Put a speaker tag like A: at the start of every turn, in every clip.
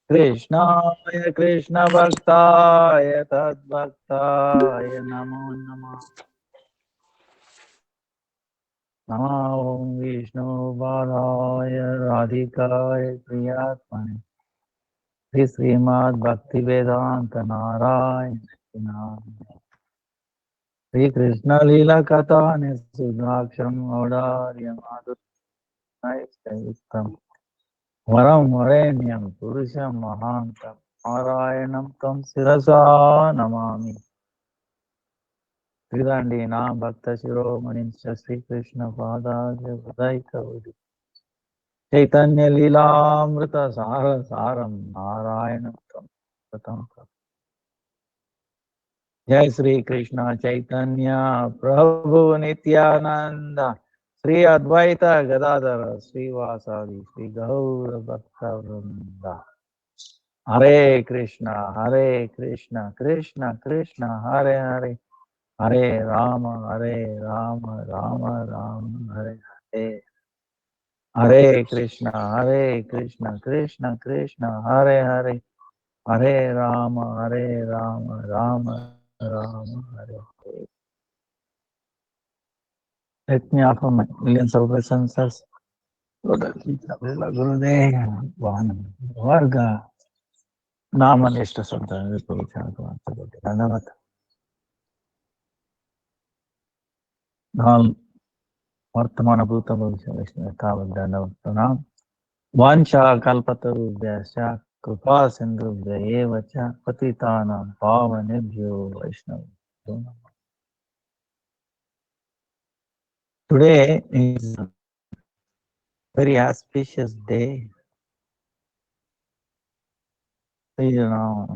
A: Krishnaya Krishna Bhaktaya Tadbhaktaya Namo Namah. Namo Vishnu Padaya Radhikaya Priyatmane Sri Srimad Bhakti Vedanta Narayana Sri Krishna Lila Katane Sudraksham Audarya Madhurayam Varam Varenyam Purusham Mahantam Narayanam Tam Sirasa Namami Sridandina Bhakta Shiromanim Shri Krishna Padaya Udaika Chaitanya Lilamrita Sara Saram Narayanam Tam Jai Sri Krishna Chaitanya Prabhu Nityananda Sri Advaita Gadadara Sri Vasadi Sri Gaura Bhakta Vrinda Hare Krishna Krishna Krishna Hare Hare Hare Rama Rama Rama Hare Hare Hare Krishna Krishna Krishna Hare Hare Hare Rama Rama Rama Hare Hare. Let me offer my millions of obeisances. Gurudev, Varga, Namanishta Santa, Dhanavat. All Vartamana Bhuta Bhavishya Vishnu Tavat Dhanavat Pranam. Vancha Kalpatarubhyascha Kripa Sindhubhya Eva Cha Patitanam Pavanebhyo Vaishnava. Today is a very auspicious day. You know,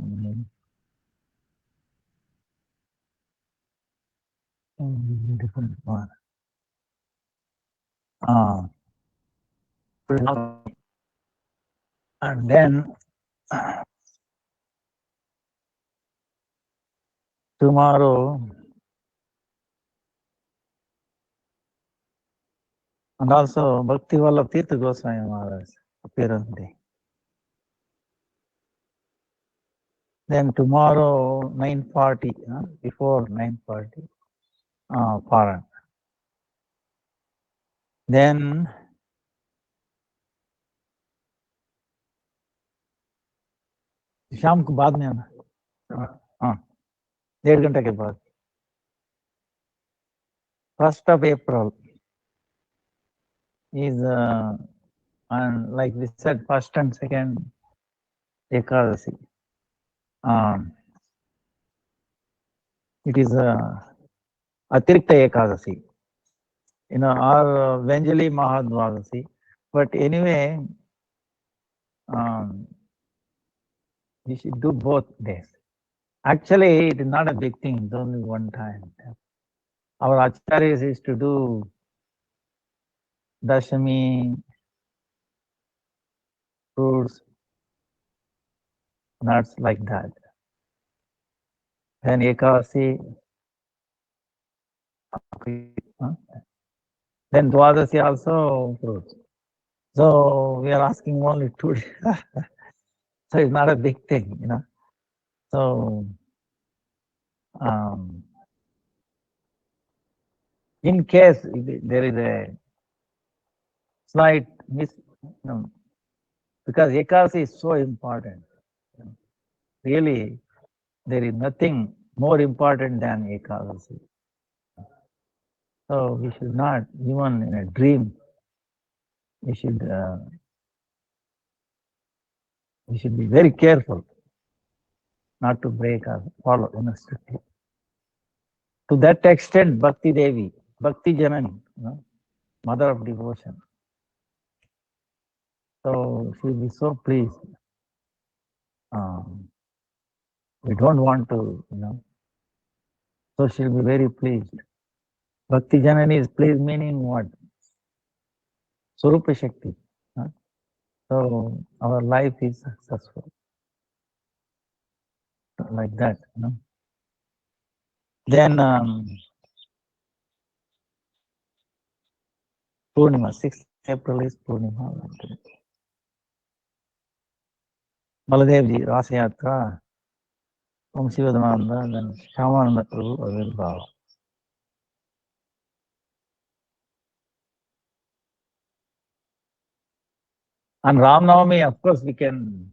A: different one. And then tomorrow, and also Bhakti Vallabh Tirtha Goswami Maharaj appearance day. Then tomorrow 9:40, before 9:40, Paran. Then शाम को बाद में आना, हाँ 1.5 घंटे के बाद 1st of April is and like we said, 1st and 2nd Ekadasi. It is Atirikta Ekadasi, or Venjali Mahadvadasi. But anyway, we should do both days. Actually, it is not a big thing, it's only one time. Our acharyas used to do Dashami, fruits, nuts like that. Then Ekadasi, then Dwadasi also fruits. So we are asking only 2 days. So it's not a big thing, So in case there is a slight because Ekadasi is so important. Really, there is nothing more important than Ekadasi. So we should not, even in a dream, we should be very careful not to break or follow strictly. To that extent, Bhakti Devi, Bhakti Janani, mother of devotion. So she'll be so pleased. We don't want to, so she'll be very pleased. Bhakti Janani is pleased, meaning what? Surupa Shakti. So our life is successful. Like that, Then Purnima, 6th April is Purnima. Baladevji, Rasa Yatra, Om Sivadananda, then Shyamananda Prabhu, Avirbhava. And Ram Navami, of course, we can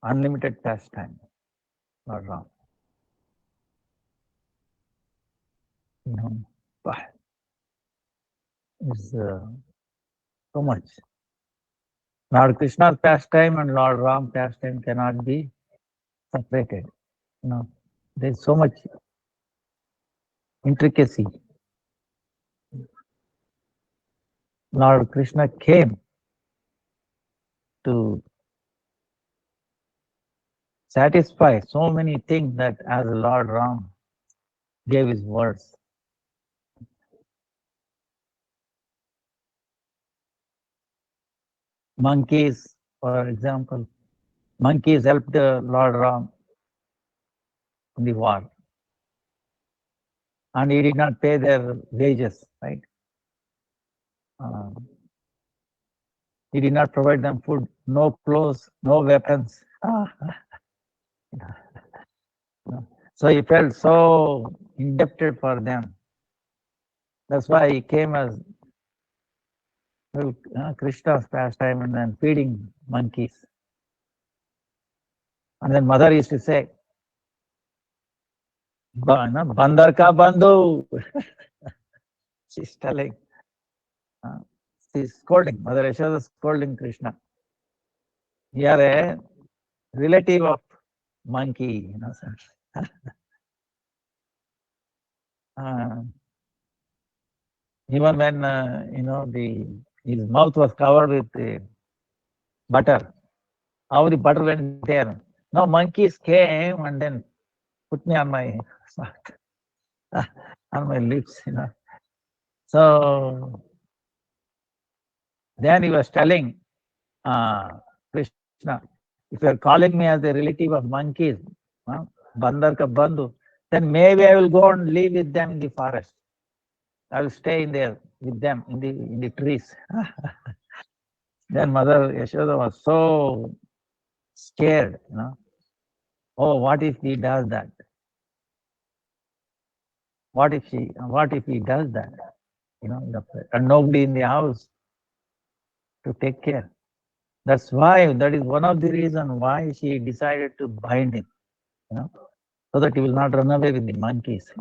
A: unlimited pastime, Lord Ram. You know, but it's so much. Lord Krishna's pastime and Lord Ram pastime cannot be separated. You know, there's so much intricacy. Lord Krishna came to satisfy so many things that as Lord Ram gave his words. Monkeys, for example, monkeys helped Lord Ram in the war. And he did not pay their wages, right? He did not provide them food, no clothes, no weapons. So he felt so indebted for them. That's why he came as Krishna's pastime and then feeding monkeys. And then mother used to say, Bandar ka bandhu. She's telling, she's scolding, Mother Yashoda scolding Krishna. You are a relative of monkey, even when his mouth was covered with butter, how the butter went there. No, monkeys came and then put me on my on my lips, So then he was telling Krishna, if you are calling me as a relative of monkeys, Bandar ka bandhu, then maybe I will go and live with them in the forest. I will stay in there with them in the trees. Then Mother Yashoda was so scared, Oh, what if he does that? What if he does that? And nobody in the house to take care. That is one of the reasons why she decided to bind him, so that he will not run away with the monkeys.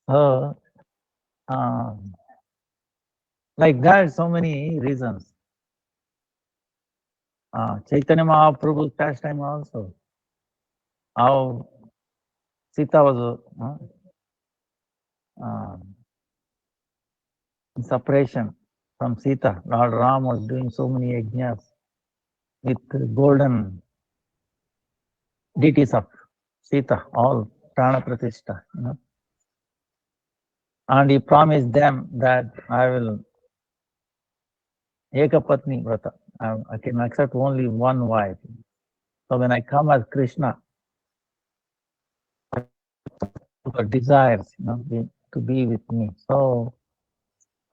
A: So, like that, so many reasons. Chaitanya Mahaprabhu's pastime also. How Sita was in separation from Sita. Lord Ram was doing so many yajnas with golden deities of Sita, all prana pratishta, And he promised them that I will ekapatni vrata. I can accept only one wife. So when I come as Krishna, desires, to be with me. So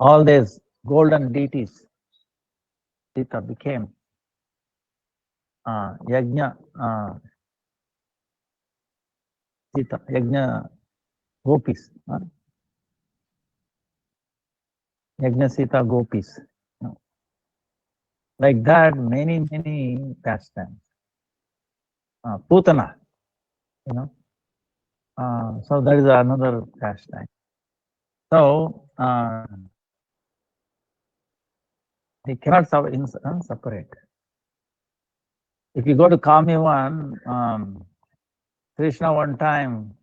A: all these golden deities, Sita became Yajna Sita, Yajna Gopis, Yajna Sita Gopis. Like that, many pastimes. Putana, so that is another pastime. So they cannot separate. If you go to Kami Krishna one time,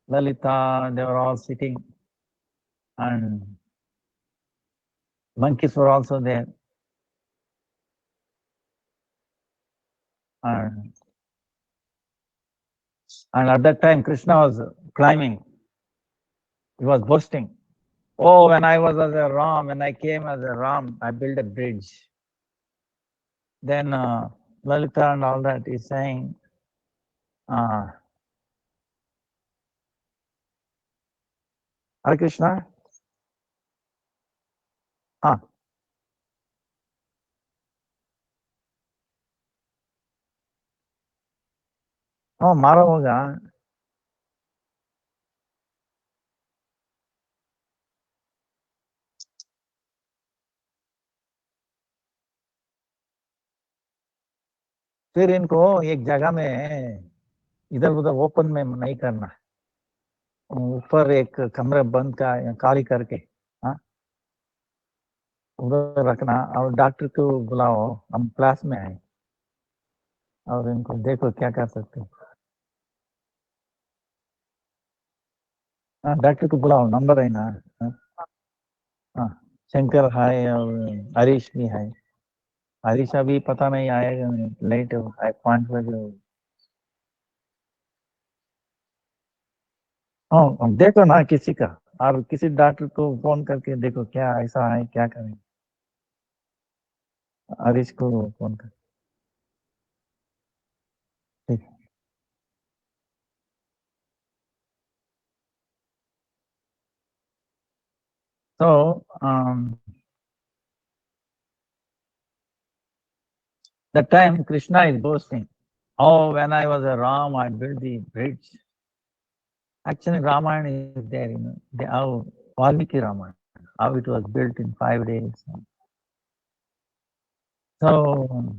A: Lalita, they were all sitting, and monkeys were also there. And at that time, Krishna was climbing. He was boasting. Oh, when I was as a Ram, when I came as a Ram, I built a bridge. Then Lalita and all that is saying, Hare Krishna. मारा होगा. फिर इनको एक जगह में इधर उधर open में नहीं करना, ऊपर एक कमरा बंद का खाली करके, हाँ, उधर रखना. और डॉक्टर को बुलाओ, हम क्लास में आए, और इनको देखो क्या कर सकते हैं. हाँ, डॉक्टर को बुलाओ, नंबर है ना. हाँ, हाँ, शंकर है और हरीश भी है. हरीश अभी पता नहीं आएगा, लेट 5 बजे. हाँ, देखो ना किसी का, और किसी डॉक्टर को फोन करके देखो क्या ऐसा है, क्या करें. हरीश को फोन कर. ठीक. So that time Krishna is boasting, oh, when I was a Ram, I built the bridge. Actually, Ramayana is there, how Valmiki Ramayana, how it was built in 5 days. So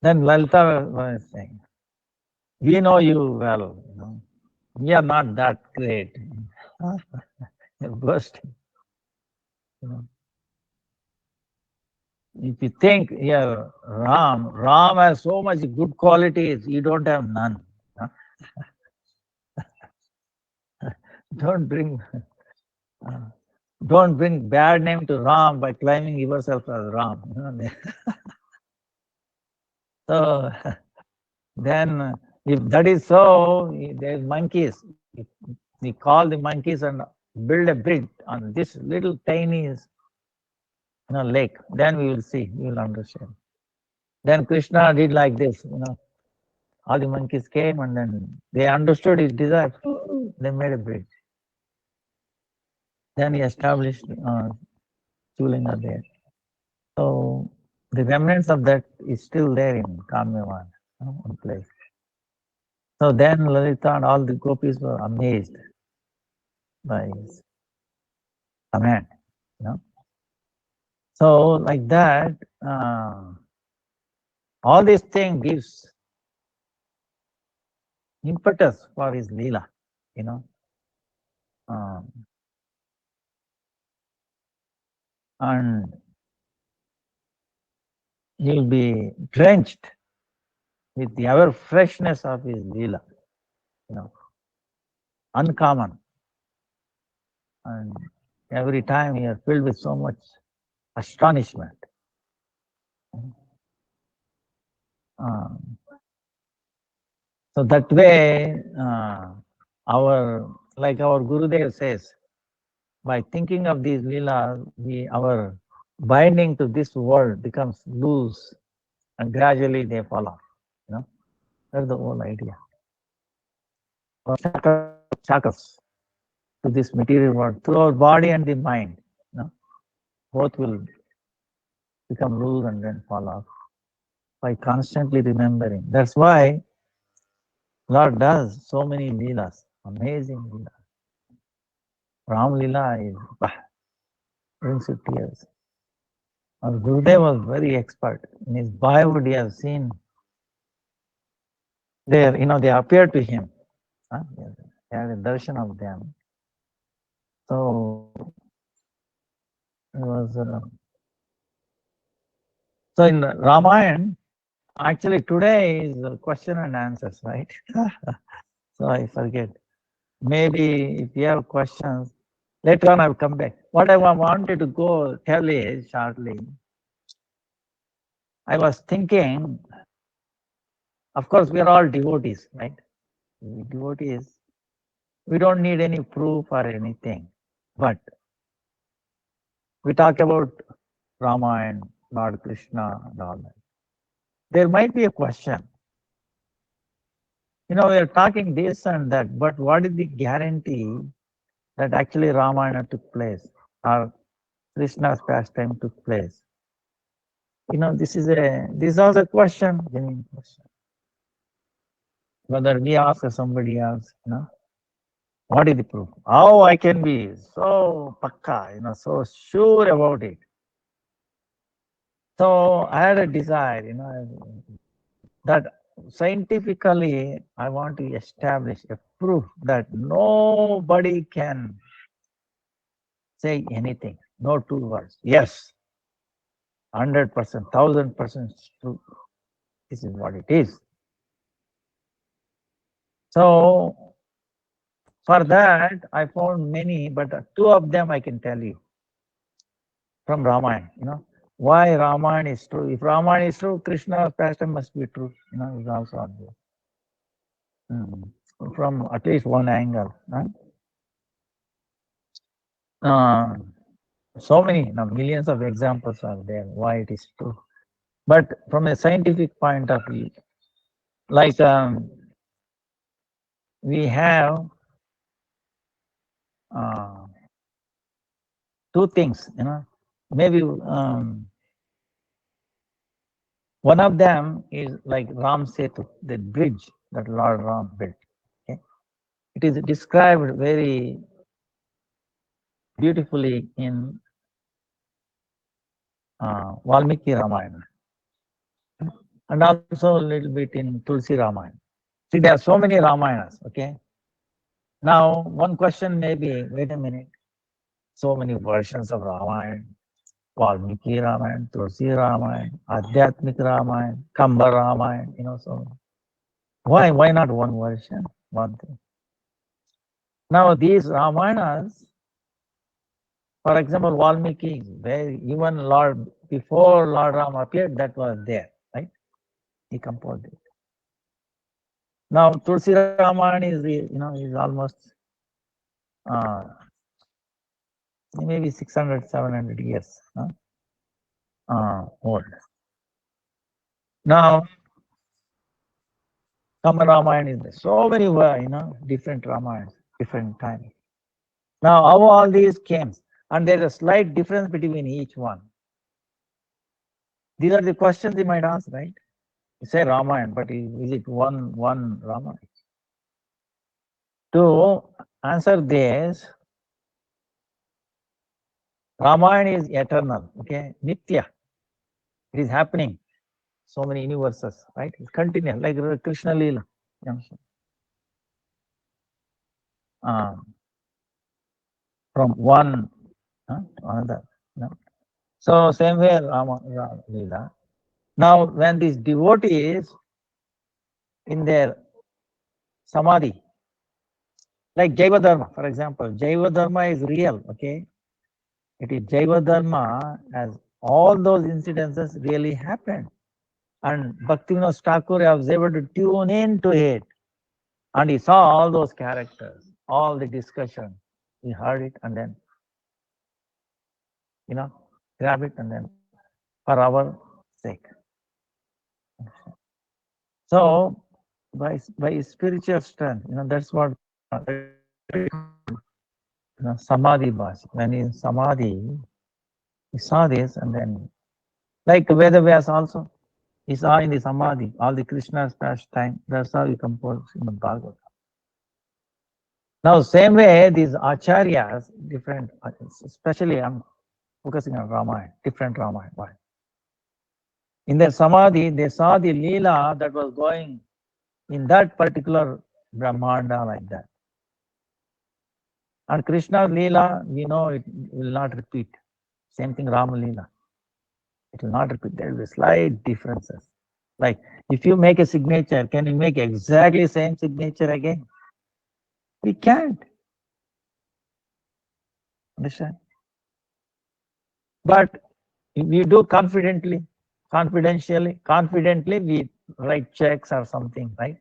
A: then Lalita was saying, we know you well, we are not that great. You're boasting. If you think, yeah, Ram has so much good qualities, you don't have none. Don't bring don't bring bad name to Ram by claiming yourself as Ram. So then, if that is so, there's monkeys. If we call the monkeys and build a bridge on this little tiny lake, then we will see, we will understand. Then Krishna did like this, all the monkeys came and then they understood his desire. They made a bridge. Then he established Chulinga there. So the remnants of that is still there in Kamyavan, one place. So then Lalita and all the gopis were amazed by his command. So like that, all these things gives impetus for his lila, you know. Um, and you'll be drenched with the ever freshness of his lila, uncommon. And every time you are filled with so much astonishment. So that way, like our Gurudev says, by thinking of these lila, our binding to this world becomes loose, and gradually they fall off. That's the whole idea. Shackles to this material world, through our body and the mind, both will become loose and then fall off by constantly remembering. That's why Lord does so many leelas, amazing leelas. Ram Leela is brings you tears. And Gurudev was very expert. In his Bollywood, you have seen there, they appeared to him. He had a darshan of them. So it was. So in Ramayana, actually today is question and answers, right? So I forget. Maybe if you have questions, later on I'll come back. What I wanted to go tell is shortly. I was thinking, of course, we are all devotees, right? Devotees, we don't need any proof or anything. But we talk about Rama and Lord Krishna and all that. There might be a question. We are talking this and that, but what is the guarantee that actually Ramayana took place or Krishna's pastime took place? This is also a question, genuine question. whether we ask somebody else, what is the proof? How I can be so pakka, so sure about it. So I had a desire, that scientifically I want to establish a proof that nobody can say anything, no two words. Yes, 100%, 1000% true. This is what it is. So for that, I found many, but two of them I can tell you from Ramayana. Why Ramayana is true. If Ramayana is true, Krishna's pastime must be true. Is also obvious. From at least one angle. So many, millions of examples are there why it is true. But from a scientific point of view, like we have two things, maybe one of them is like Ram Setu, the bridge that Lord Ram built. Okay? It is described very beautifully in Valmiki Ramayana and also a little bit in Tulsi Ramayana. See, there are so many Ramayanas, okay? Now, one question may be, wait a minute, so many versions of Ramayana, Valmiki Ramayana, Tulsi Ramayana, Adhyatmik Ramayana, Kamba Ramayana, so why not one version, one thing? Now, these Ramayanas, for example, Valmiki, even before Lord Ram appeared, that was there, right? He composed it. Now, Tulsi Ramayana is almost maybe 600, 700 years old. Now, Kamba Ramayana is there. So many different Ramayanas, different times. Now, how all these came, and there's a slight difference between each one. These are the questions you might ask, right? You say Ramayana, but is it one Ramayana? To answer this, Ramayana is eternal, okay? Nitya. It is happening. So many universes, right? It's continuous, like Krishna Leela. From one to another. So same way Rama Leela. Now, when these devotees in their samadhi, like Jaiva Dharma, for example, Jaiva Dharma is real, okay? It is Jaiva Dharma as all those incidences really happened. And Bhaktivinoda Thakur was able to tune into it. And he saw all those characters, all the discussion. He heard it and then, grab it and then for our sake. So by spiritual strength, that's what samadhi was. When in samadhi, he saw this and then, like Vedavyas also, he saw in the samadhi all the Krishna's pastime. That's how he composed in the Bhagavad. Now, same way, these acharyas, different, especially I'm focusing on Ramayana, different Ramayana. Why? In their samadhi, they saw the Leela that was going in that particular Brahmanda like that. And Krishna's Leela, we know it will not repeat. Same thing, Rama Leela. It will not repeat. There will be slight differences. Like if you make a signature, can you make exactly same signature again? We can't. Understand? But if we do confidently, confidently, we write checks or something, right?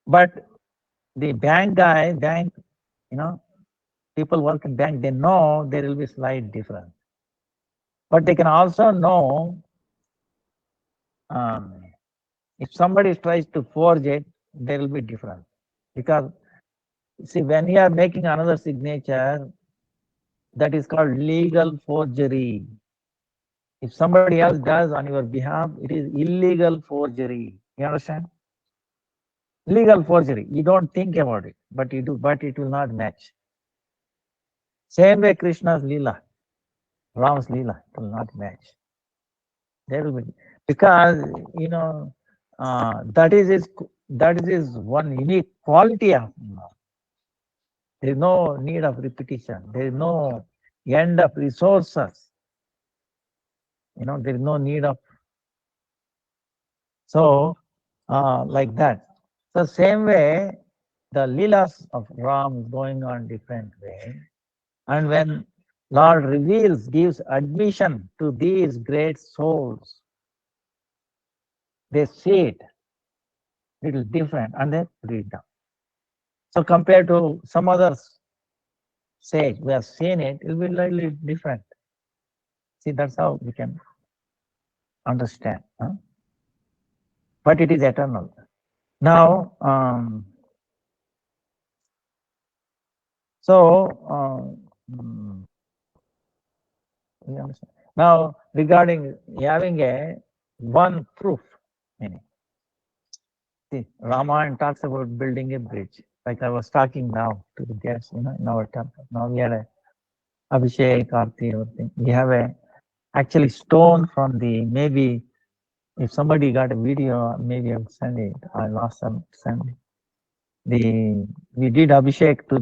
A: But the bank, people work in bank, they know there will be slight difference. But they can also know if somebody tries to forge it, there will be difference. Because see, when you are making another signature, that is called legal forgery. If somebody else does on your behalf, it is illegal forgery. You understand? Legal forgery. You don't think about it, but you do, but it will not match. Same way Krishna's Leela, Ram's Leela, it will not match. There will be, because you know that is his one unique quality of there is no need of repetition. There is no end of resources. There is no need of so like that. So same way, the leelas of Ram is going on different way, and when Lord reveals, gives admission to these great souls, they see it little different and then read down. So compared to some others sage, we have seen it, it will be slightly different. See, that's how we can understand. But it is eternal. Now, you understand? Now, regarding having a one proof, meaning, see, Ramayana talks about building a bridge. Like I was talking now to the guests, in our temple. Now we had a Abhishek, Aarti, everything. We have a actually stone from the, maybe if somebody got a video, maybe I'll send it. I lost some, send it. We did Abhishek to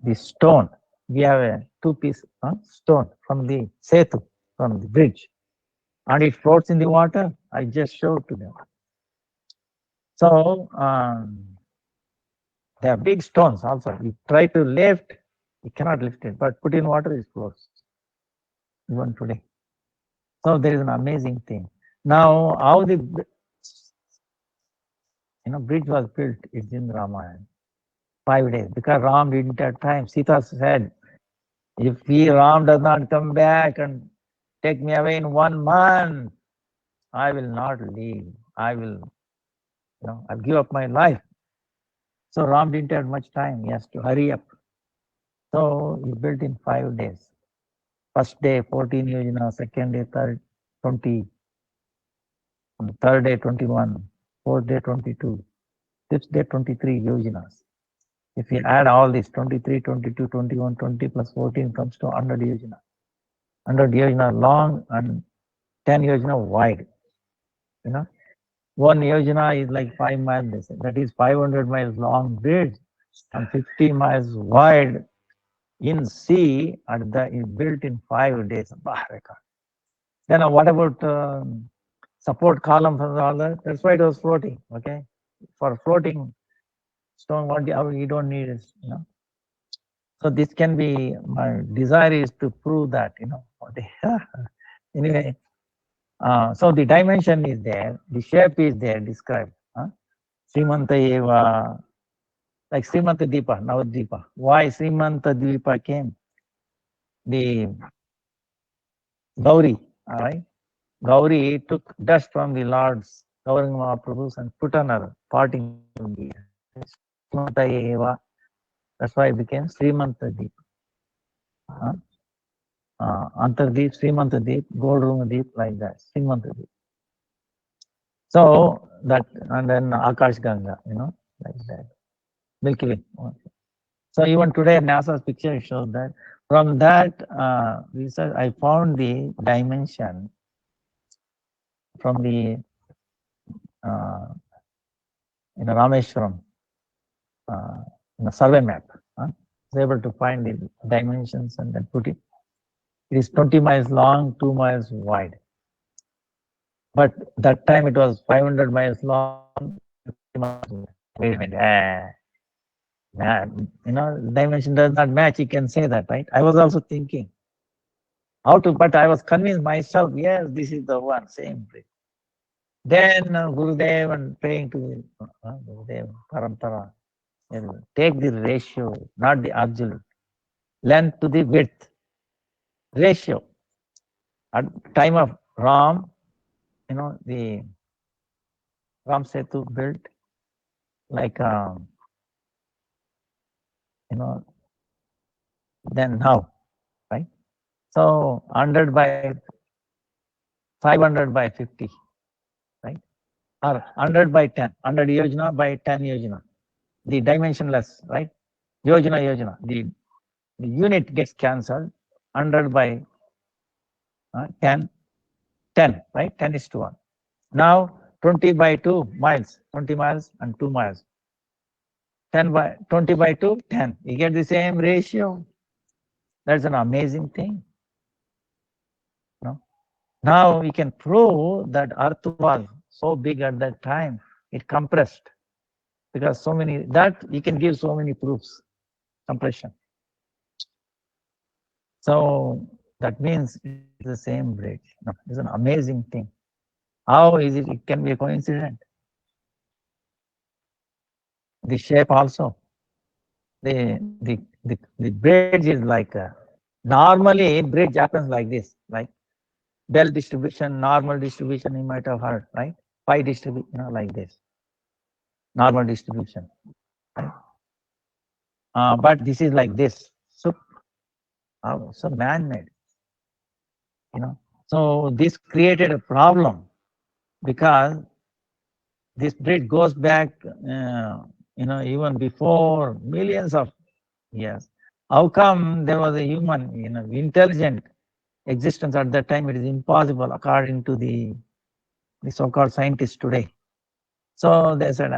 A: the stone. We have a two-piece stone from the setu, from the bridge, and it floats in the water. I just showed to them. So they are big stones also. You try to lift, you cannot lift it, but put in water, it floats. Even today. So there is an amazing thing. Now, how the bridge was built is in Ramayana. 5 days, because Ram didn't have time. Sita said, if Ram does not come back and take me away in 1 month, I will not leave. I will, I'll give up my life. So Ram didn't have much time. He has to hurry up. So he built in 5 days. First day 14 yojana, second day 20, third day 21, fourth day 22, fifth day 23 yojanas. If you add all these 23, 22, 21, 20 plus 14 comes to 100 yojana. 100 yojana long and 10 yojana wide. One yojana is like 5 miles. That is 500 miles long bridge and 50 miles wide in sea, and that is built in 5 days. Then what about support columns and all that? That's why it was floating. Okay, for floating stone, what you don't need is So this can be, my desire is to prove that anyway. So the dimension is there, the shape is there described. Srimanta Eva, like Srimanta Deepa, Navadvipa. Why Srimanta Dvipa came? The Gauri, all right? Gauri took dust from the Lord's Gauranga Mahaprabhu's and put on her parting Srimanta Eva. That's why it became Srimanta Deepa. Antardeep, Srimantadeep, Gold Room Deep, like that, Srimantadeep. So that, and then Akash Ganga, like that, Milky Way. So even today, NASA's picture shows that. From that research, I found the dimension from the Rameshwaram survey map. I was able to find the dimensions and then put it. It is 20 miles long, 2 miles wide. But that time it was 500 miles long. Wait a minute. Dimension does not match. You can say that, right? I was also thinking how to, but I was convinced myself, yes, this is the one, same place. Then Gurudev and praying to Gurudev, Parampara, take the ratio, not the absolute, length to the width ratio. At time of Ram, the Ram Setu built like, then now, right? So 100 by 500 by 50, right? or 100 by 10, 100 yojana by 10 yojana. The dimensionless, right? Yojana. The unit gets cancelled. 100 by 10, 10, right? 10 is to 1. Now 20 by 2 miles, 20 miles and 2 miles. 10 by 20 by 2, 10. You get the same ratio. That's an amazing thing. No? Now we can prove that Earth was so big at that time, it compressed. Because so many, that you can give so many proofs, compression. So that means it's the same bridge. No, it's an amazing thing. How is it? It can be a coincidence. The shape also. The bridge is like normally bridge happens like this, like bell distribution, normal distribution. You might have heard, right? Pi distribution, like this, normal distribution. Right? But this is like this. So man-made. So this created a problem because this bridge goes back, even before millions of years. How come there was a human, intelligent existence at that time? It is impossible according to the so-called scientists today. So they said,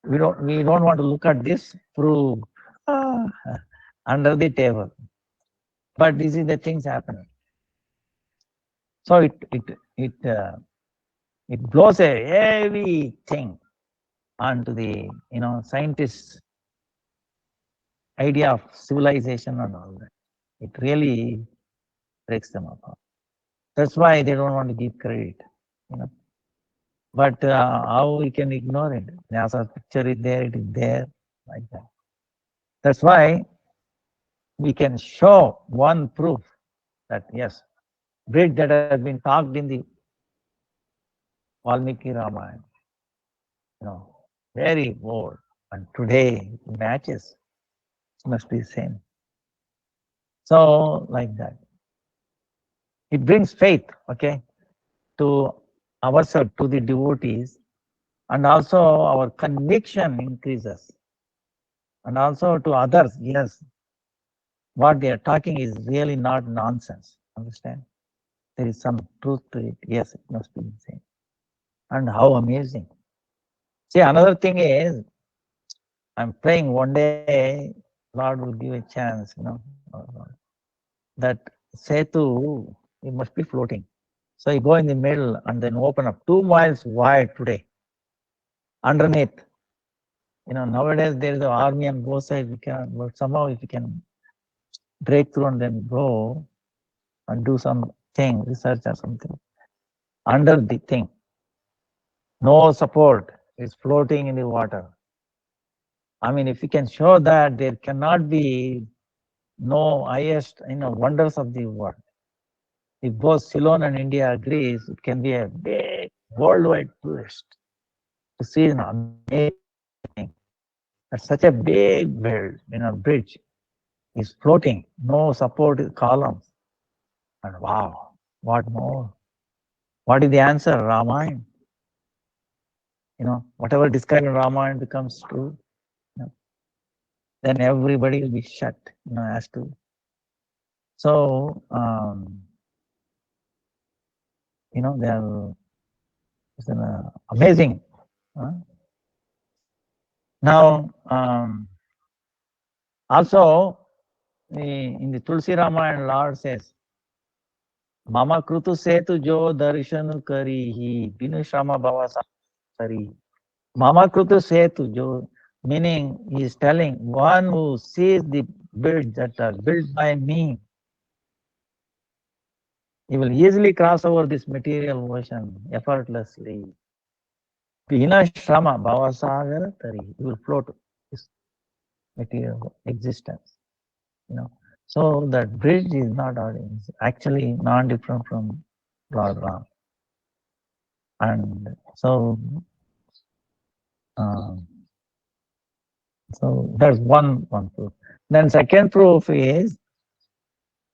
A: we don't want to look at this through under the table. But this is the things happening. So it blows a heavy thing onto the scientists' idea of civilization and all that. It really breaks them apart. That's why they don't want to give credit. But how we can ignore it? NASA's picture is there, it is there, like that. That's why we can show one proof that yes, bridge that has been talked in the Valmiki Ramayana, very old, and today it matches. It must be the same. So like that. It brings faith, okay, to ourselves, to the devotees, and also our conviction increases. And also to others, yes, what they are talking is really not nonsense. Understand? There is some truth to it. Yes, it must be the same. And how amazing. See, another thing is, I'm praying one day, Lord will give a chance, that Setu, it must be floating. So you go in the middle and then open up 2 miles wide today. Underneath, nowadays there is an army on both sides. But somehow if you can break through and then go and do something, research or something, under the thing, no support, is floating in the water. I mean, if you can show that, there cannot be no highest, wonders of the world. If both Ceylon and India agrees, it can be a big worldwide tourist to see an amazing thing. That's such a big bridge is floating, no support columns. And wow, what more? What is the answer? Ramayana. Whatever described in Ramayana becomes true. Then everybody will be shut, as to. So, it's an amazing. Now, also in the Tulsi Ramayana, Lord says, Mama Krutu Setu Jo Darshanu Karihi Binu Shama Bhavasa Sari. Mama Krutu Setu Jo, meaning he is telling one who sees the bridge that are built by me, he will easily cross over this material ocean effortlessly. Bina Shama Bhavasagara Tari. He will float this material existence. So that bridge is not audience, actually non-different from Lord Ram. And so that's one proof. Then second proof is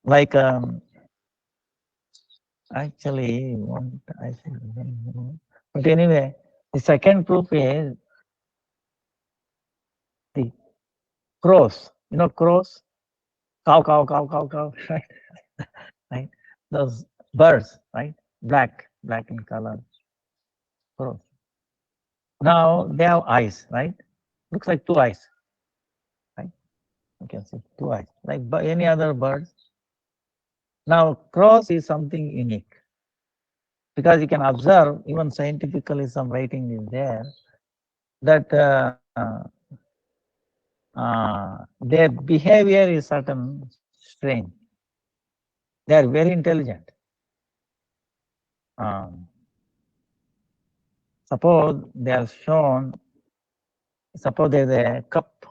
A: like Actually, I think, but anyway, the second proof is the crows. Crows, cow, cow, cow, cow, cow, right? Right? Those birds, right? Black in color, crows. Now they have eyes, right? Looks like two eyes, right? You can see two eyes, like any other birds. Now crows is something unique because you can observe, even scientifically, some writing is there that their behavior is certain strange. They are very intelligent. Um, suppose they are shown, suppose there's a cup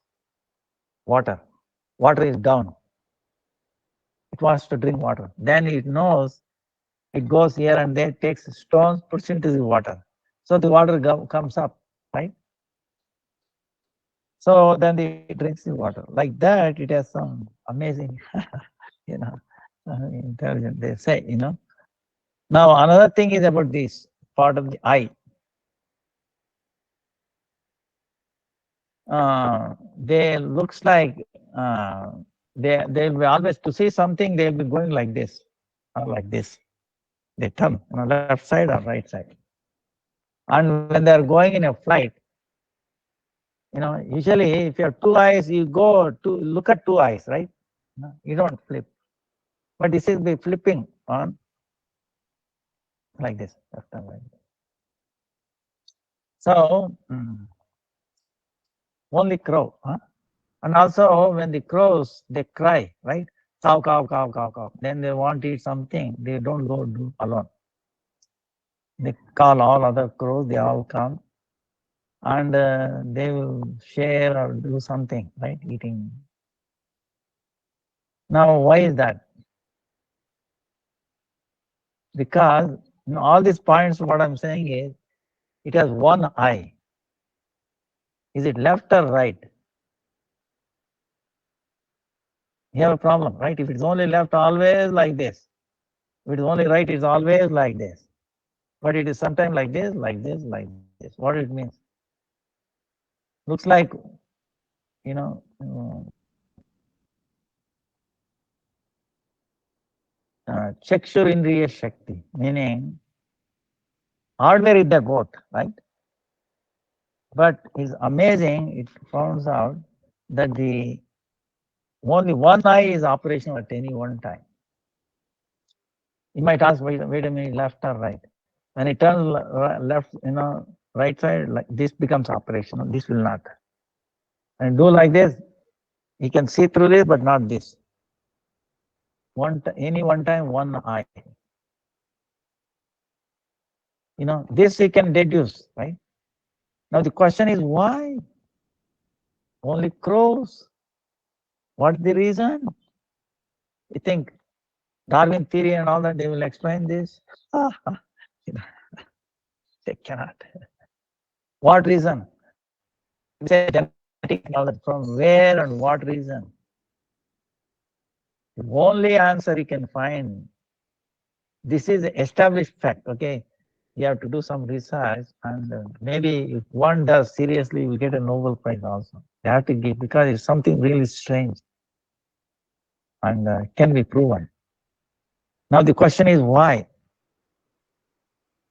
A: water, water is down. It wants to drink water. Then it knows, it goes here and there, takes stones, puts into the water. So the water comes up, right? So then it drinks the water. Like that, it has some amazing, you know, intelligent, they say, Now, another thing is about this part of the eye. They looks like they'll be always to see something. They'll be going like this or like this. They turn left side or right side. And when they're going in a flight, usually if you have two eyes, you go to look at two eyes, right? You don't flip. But this is be flipping on like this, left and right. So only crow, huh? And also when the crows, they cry, right? Cow, cow, cow, cow, cow. Then they want to eat something. They don't go do alone. They call all other crows. They all come and they will share or do something, right? Eating. Now, why is that? Because all these points, what I'm saying is, it has one eye. Is it left or right? You have a problem, right? If it's only left, always like this. If it's only right, it's always like this. But it is sometimes like this, like this, like this. What it means? Looks like, you know, Chakshurindriya Shakti, meaning hardware is the both, right? But it's amazing, it finds out that the only one eye is operational at any one time. You might ask, wait a minute, left or right? When it turns left, right side, like this becomes operational, this will not. And do like this, you can see through this, but not this. Any one time, one eye. This you can deduce, right? Now the question is why? Only crows? What's the reason? You think Darwin theory and all that, they will explain this? They cannot. What reason? You say genetic knowledge, from where and what reason? The only answer you can find, this is established fact, okay? You have to do some research, and maybe if one does seriously, you will get a Nobel Prize also. They have to give, because it's something really strange and can be proven. Now the question is why?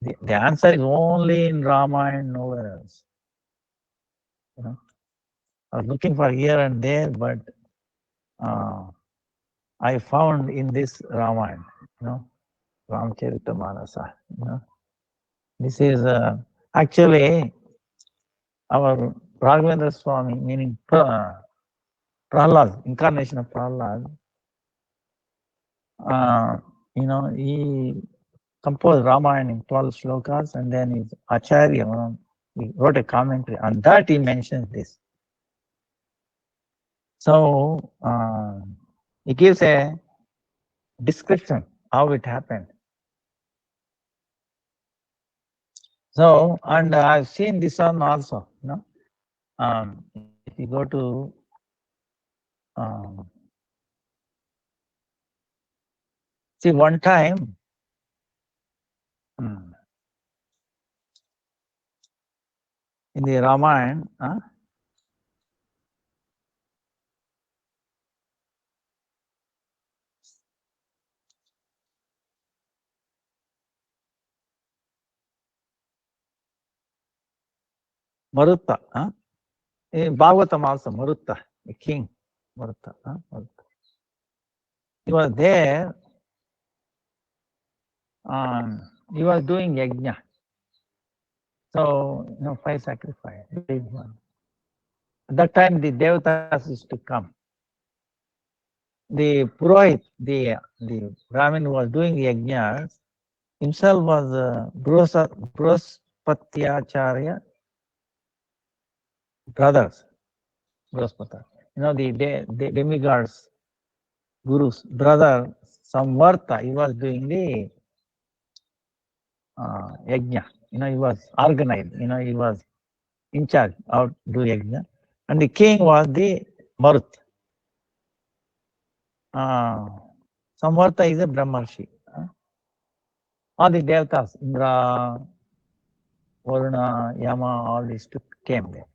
A: The answer is only in Ramayana, nowhere else. I was looking for here and there, but I found in this Ramayana, Ramcharitamanasa. This is actually our Raghavendra Swami, meaning Prahlad, incarnation of Prahlad. He composed Ramayana in 12 shlokas, and then his Acharya, he wrote a commentary. On that he mentions this. So he gives a description how it happened. So, and I've seen this one also. If you go to see, one time Hmm. In the Ramayana, Marutta. In Bhagavatam also, Marutta, the king. Marutta. Marutta. He was there. He was doing yajna. So, fire sacrifice, big one. At that time, the devatas used to come. The Purohit, the Brahmin who was doing the yajnas, himself was Bruhaspatiacharya brothers. Bruhaspati. The demigods, gurus, brother Samvarta, he was doing the yajna. He was organized. He was in charge of doing yajna. And the king was the Marut. Samvarta is a Brahmarshi. All the devatas, Indra, Varuna, Yama, all these came there.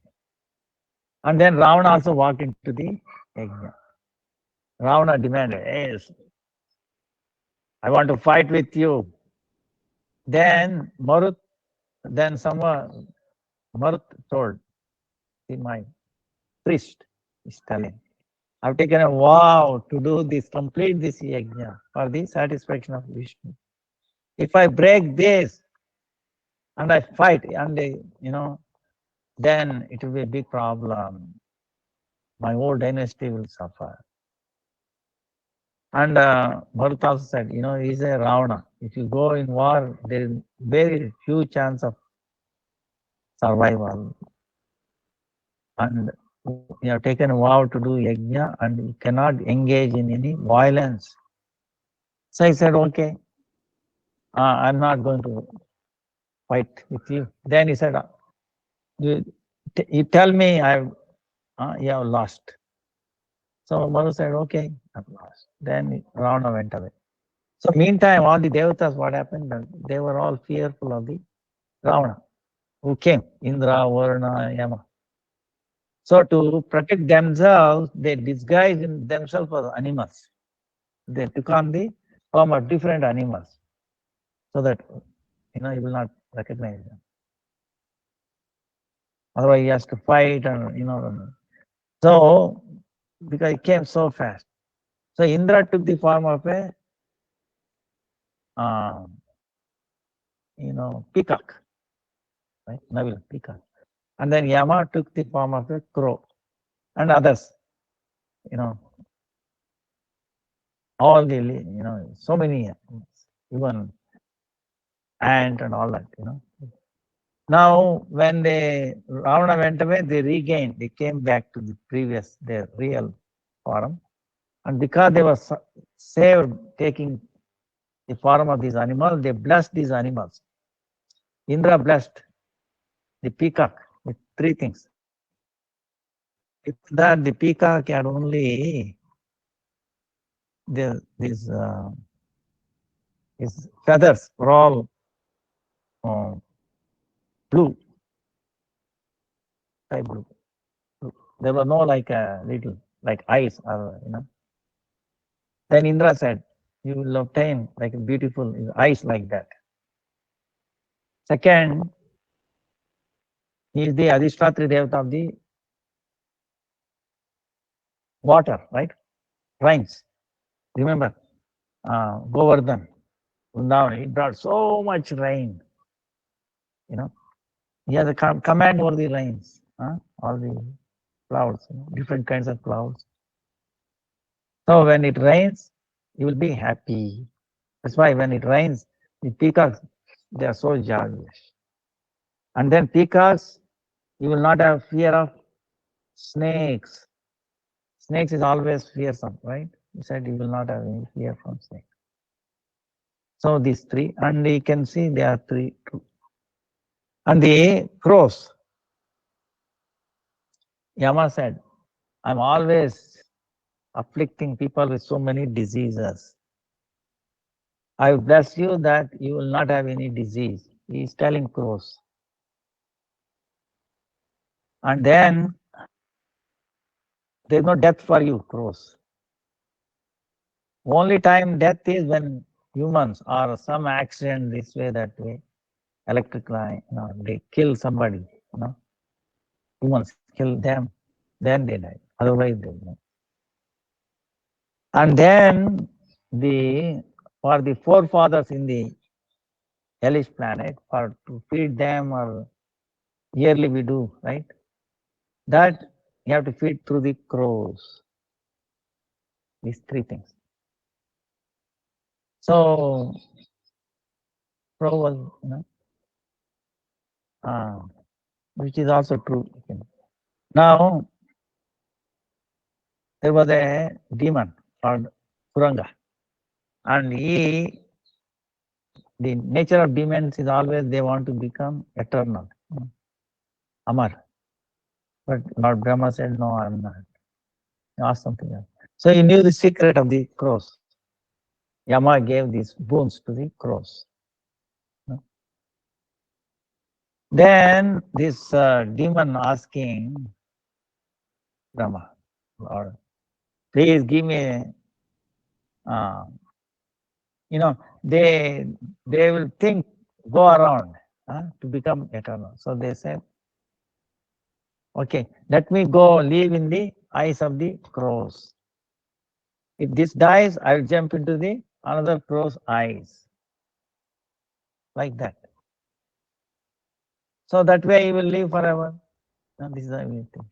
A: And then Ravana also walked into the yajna. Ravana demanded, yes, I want to fight with you. Then Marut told, see, my priest is telling, I've taken a vow to do this, complete this yajna for the satisfaction of Vishnu. If I break this and I fight, and then it will be a big problem. My whole dynasty will suffer. And Bharat also said, he's a Ravana. If you go in war, there is very few chance of survival. And you have taken a vow to do yajna and you cannot engage in any violence. So I said, okay, I'm not going to fight with you. Then he said, you tell me you have lost. So Manu said, okay, I've lost. Then Ravana went away. So meantime, all the devatas, what happened? They were all fearful of the Ravana, who came, Indra, Varuna, Yama. So to protect themselves, they disguised themselves as animals. They took on the form of different animals so that you will not recognize them. Otherwise, he has to fight and. So because it came so fast. So Indra took the form of a peacock, right? Navil, peacock. And then Yama took the form of a crow and others, all the, so many, even ant and all that, Now, when Ravana went away, they came back to the their real form. And because they were saved taking the form of these animals, they blessed these animals. Indra blessed the peacock with three things. If that the peacock had only his feathers were all blue, sky blue. There were no like little like eyes or. Then Indra said, you will obtain like beautiful eyes like that. Second, he is the Adhishratri Devata of the water, right? Rains. Remember, Govardhan, Vrindavan, he brought so much rain. He has a command over the rains, all the clouds, different kinds of clouds. So when it rains, you will be happy. That's why when it rains, the peacocks, they are so joyous. And then peacocks, you will not have fear of snakes. Snakes is always fearsome, right? He said you will not have any fear from snakes. So these three, and you can see there are three. And the crows, Yama said, I'm always afflicting people with so many diseases. I bless you that you will not have any disease. He is telling crows. And then there's no death for you, crows. Only time death is when humans or some accident this way, that way, electric line, they kill somebody, humans kill them, then they die. Otherwise they die. And then for the forefathers in the hellish planet, for to feed them, or yearly we do, right? That you have to feed through the crows. These three things. So crow was, which is also true. Now there was a demon called Kuranga, and the nature of demons is always they want to become eternal, Amar. But Lord Brahma said, no, I'm not. He asked something else. So he knew the secret of the crows. Yama gave these boons to the crows. Then this demon asking Brahma, Lord, please give me, they will think, go around to become eternal. So they said, okay, let me go live in the eyes of the crows. If this dies, I will jump into the another crow's eyes. Like that. So that way he will live forever. And this is how we think.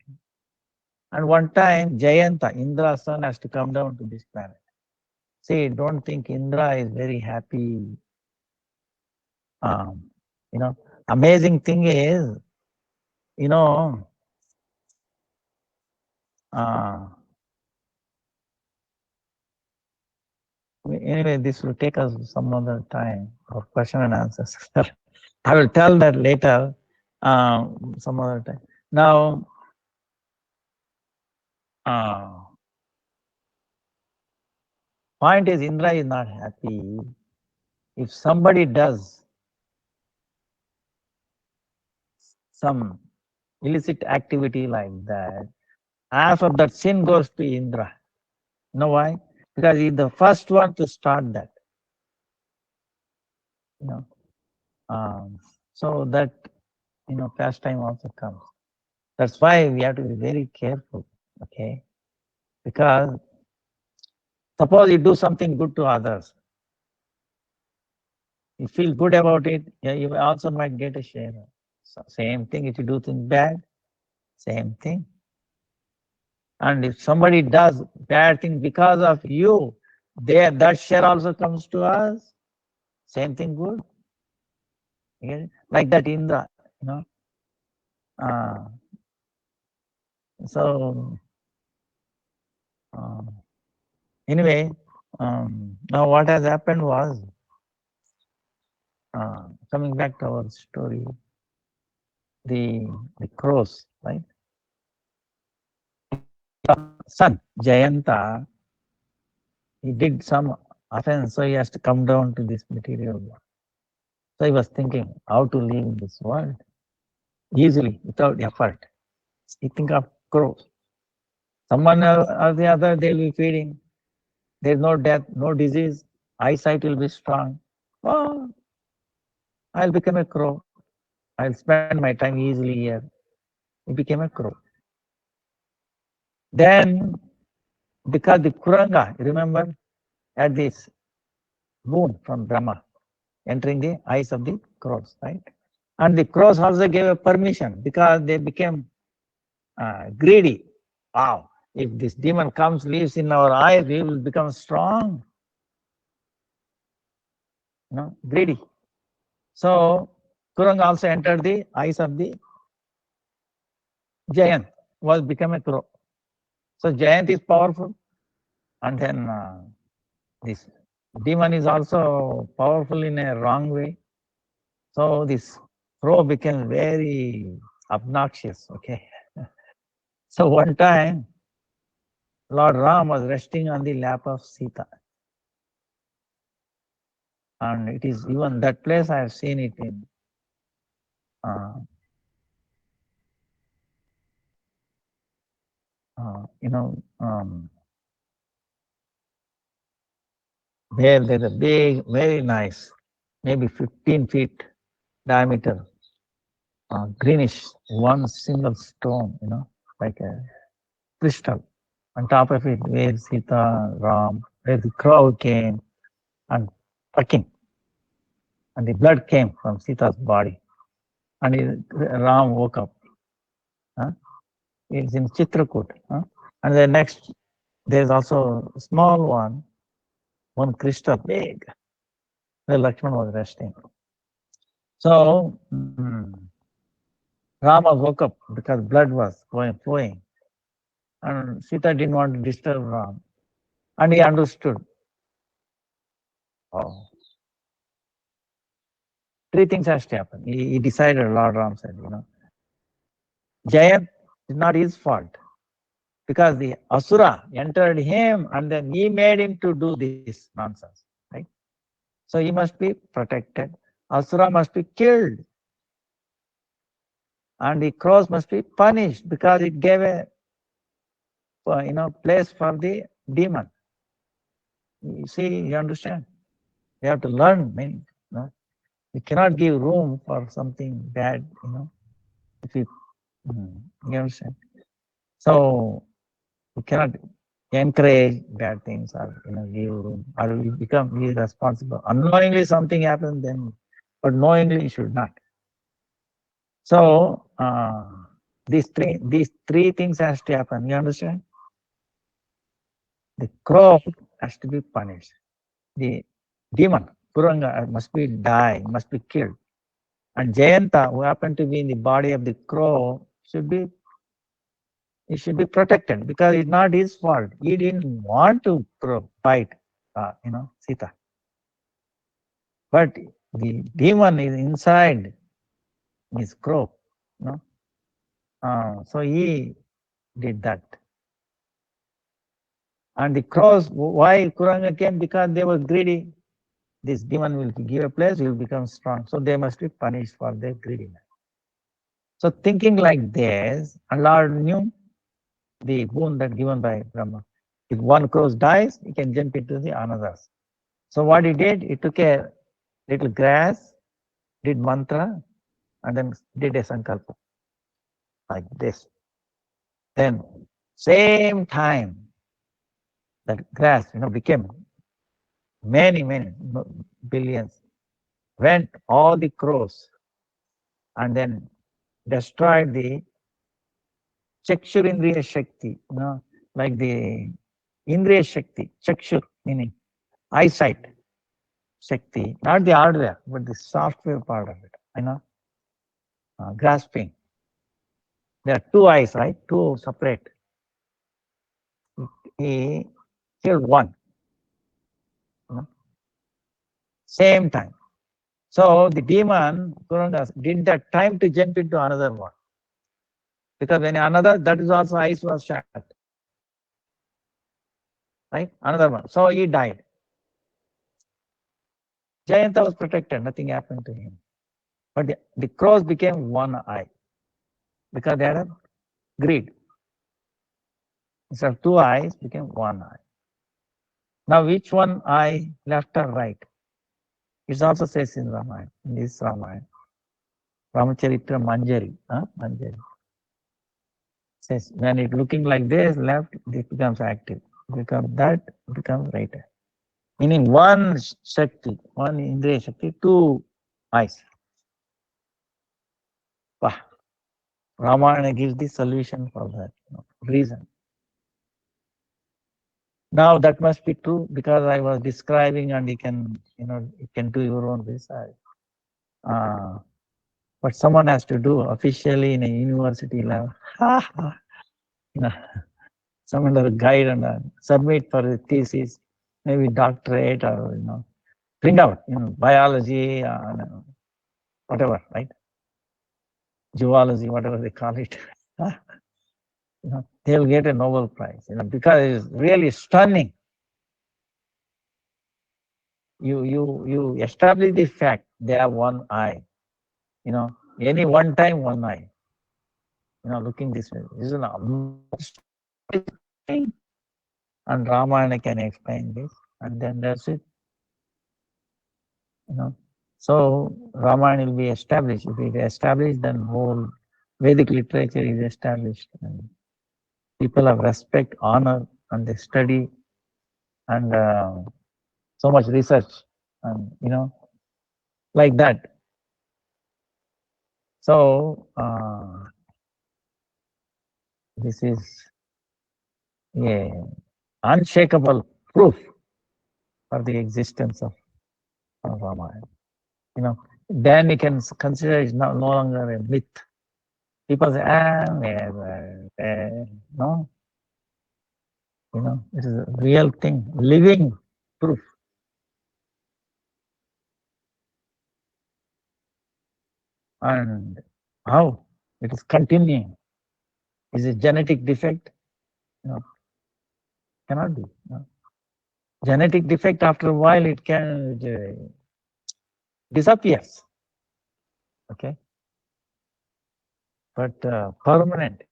A: And one time, Jayanta, Indra's son, has to come down to this planet. See, don't think Indra is very happy. Amazing thing is, anyway, this will take us some other time for question and answers. I will tell that later, some other time. Now, point is, Indra is not happy. If somebody does some illicit activity like that, half of that sin goes to Indra. You know why? Because he's the first one to start that. So that pastime also comes. That's why we have to be very careful, okay? Because suppose you do something good to others, you feel good about it, you also might get a share. So same thing if you do things bad, same thing. And if somebody does bad thing because of you, that share also comes to us. Same thing good. Like that Indra, So anyway, now what has happened was, coming back to our story, the crows, right? Son Jayanta, he did some offense, so he has to come down to this material world. So he was thinking how to live in this world easily without effort. He think of crows. Someone or the other they'll be feeding. There's no death, no disease. Eyesight will be strong. Oh, I'll become a crow. I'll spend my time easily here. He became a crow. Then, because the Kuranga, remember, had this boon from Brahma, entering the eyes of the crows, right? And the crows also gave a permission because they became greedy. Wow, if this demon comes, lives in our eyes, we will become strong. Greedy. So Kuranga also entered the eyes of the giant, was become a crow. So giant is powerful, and then this demon is also powerful in a wrong way. So this crow became very obnoxious. Okay. So one time, Lord Ram was resting on the lap of Sita. And it is even that place I have seen it in uh, where there's a big, very nice, maybe 15 feet diameter, greenish, one single stone, like a crystal. On top of it, where Sita, Ram, where the crow came and plucking, and the blood came from Sita's body. And Ram woke up. Huh? It's in Chitrakoot. Huh? And the next, there's also a small one crystal, big, where Lakshman was resting. So, Rama woke up because blood was flowing. And Sita didn't want to disturb Ram. And he understood. Oh. Three things has to happen. He decided, Lord Ram said, Jayant is not his fault. Because the Asura entered him and then he made him to do this nonsense. Right? So he must be protected. Asura must be killed. And the crows must be punished because it gave a place for the demon. You see, you understand? You have to learn many. You cannot give room for something bad, if you understand. So you cannot encourage bad things or give room, or you become irresponsible. Unknowingly something happens, then, but knowingly you should not. So these three things has to happen. You understand? The crow has to be punished. The demon, Kuranga, must be die, must be killed. And Jayanta, who happened to be in the body of the crow, should be protected because it's not his fault. He didn't want to fight, Sita. But the demon is inside his crow, so he did that. And the crows, why Kuranga came? Because they were greedy. This demon will give a place, will become strong. So they must be punished for their greediness. So thinking like this, and Lord knew the boon that given by Brahma. If one crow dies, he can jump into the another's. So what he did, he took a little grass, did mantra, and then did a sankalpa like this. Then same time, that grass, became many billions. Went all the crows and then destroyed the Chakshur Indriya Shakti, like the Indriya Shakti, Chakshur meaning eyesight Shakti, not the hardware, but the software part of it, grasping. There are two eyes, right? Two separate. He killed one. Same time. So the demon, Kuranga, didn't have time to jump into another one. Because when another, that is also eyes was shut. Right? Another one. So he died. Jayanta was protected, nothing happened to him. But the crows became one eye because they had greed. Instead of two eyes, became one eye. Now, which one eye, left or right? It also says in Ramayana, in this Ramayana. Ramacharitra Manjari. Manjari. Says when it looking like this, left, it becomes active. That becomes right eye. Meaning one Shakti, one Indriya Shakti, two eyes. Wow. Ramayana gives the solution for that reason. Now that must be true because I was describing and you can do your own research. But someone has to do officially in a university level. Some other guide and submit for a thesis, maybe doctorate or bring out biology, whatever, right? Zoology, whatever they call it. They'll get a Nobel Prize, because it's really stunning. you establish the fact they have one eye. Any one time one eye. Looking this way. This is and Ramayana can explain this, and then that's it. So Ramayana will be established. If it is established, then whole Vedic literature is established. And people have respect, honor, and they study, and so much research, and like that. So this is a unshakable proof for the existence of Ramayana. Then we can consider it no longer a myth. People say, no, it is a real thing, living proof. And how it is continuing. Is it genetic defect? No, cannot be. No. Genetic defect, after a while, it can disappears. Okay, but permanent,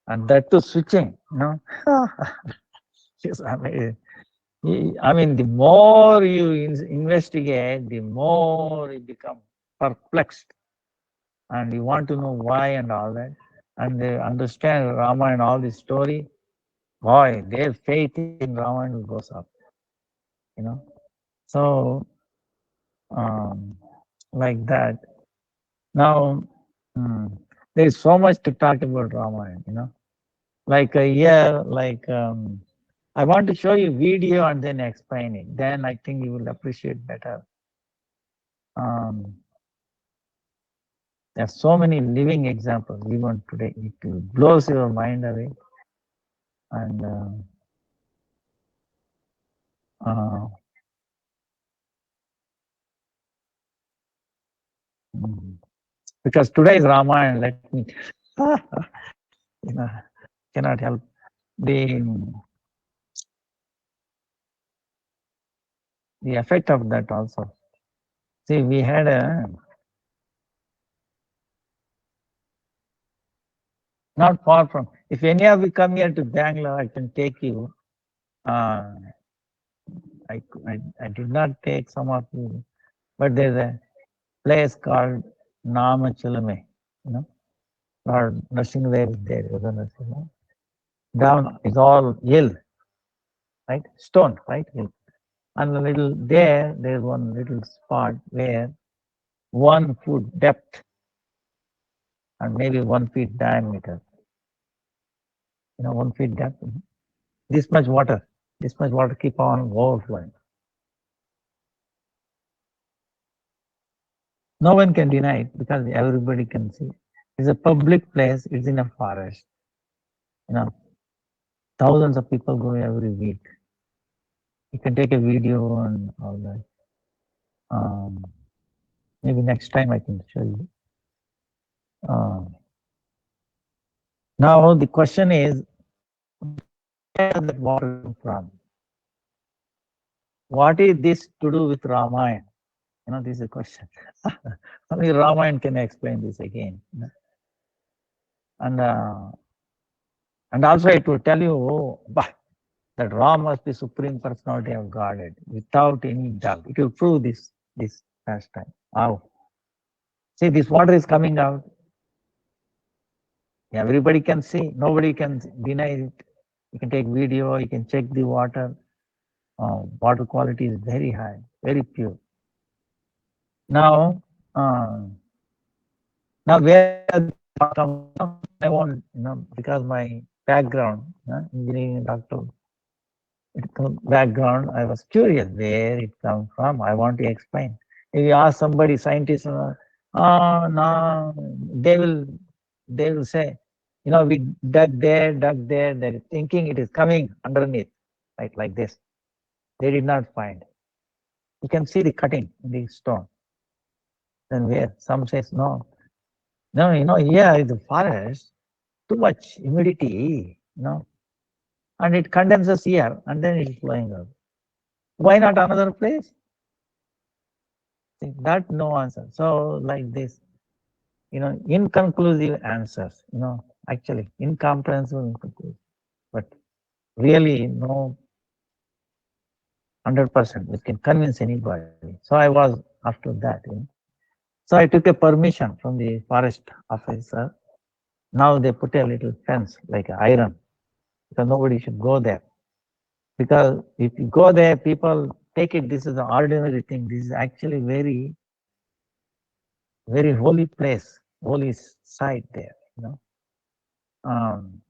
A: and that too switching, Yes, I mean, the more you investigate, the more you become perplexed, and you want to know why and all that, and they understand Rama and all this story. Boy, their faith in Ramayana goes up. So like that. Now there is so much to talk about Ramayana. Like here, like I want to show you video and then explain it. Then I think you will appreciate better. There are so many living examples even today. It blows your mind away. And because today is Ramayana, let me cannot help the effect of that also. See, we had not far from. If any of you come here to Bangalore, I can take you. I did not take some of you, but there's a place called Namachalame. Lord Nrsimhadev is there. Down is all hill, right? Stone, right? Hill. And a little there's one little spot where 1 foot depth and maybe 1 feet diameter. 1 feet depth. This much water keep on overflowing. No one can deny it because everybody can see. It's a public place. It's in a forest. Thousands of people go every week. You can take a video and all that. Maybe next time I can show you. Now the question is, where does that water come from? What is this to do with Ramayana? This is a question. Only Ramayana can explain this again. And also it will tell you that Ram must be Supreme Personality of Godhead without any doubt. It will prove this past time. How? See, this water is coming out. Everybody can see. Nobody can deny it. You can take video. You can check the water. Water quality is very high, very pure. Now where I want, because my background, engineering doctor background, I was curious where it comes from. I want to explain. If you ask somebody, scientist, no, they will say, we dug there, they're thinking it is coming underneath, right, like this. They did not find. You can see the cutting in the stone. Then where? Some says no, here is the forest, too much humidity, and it condenses here, and then it is flowing out. Why not another place? See, that no answer. So like this, inconclusive answers, actually incomprehensible, inconclusive, but really no 100% which can convince anybody. So I was after that. So I took a permission from the forest officer. Now they put a little fence like iron because nobody should go there. Because if you go there, people take it. This is an ordinary thing. This is actually very, very holy place, holy site there. Um,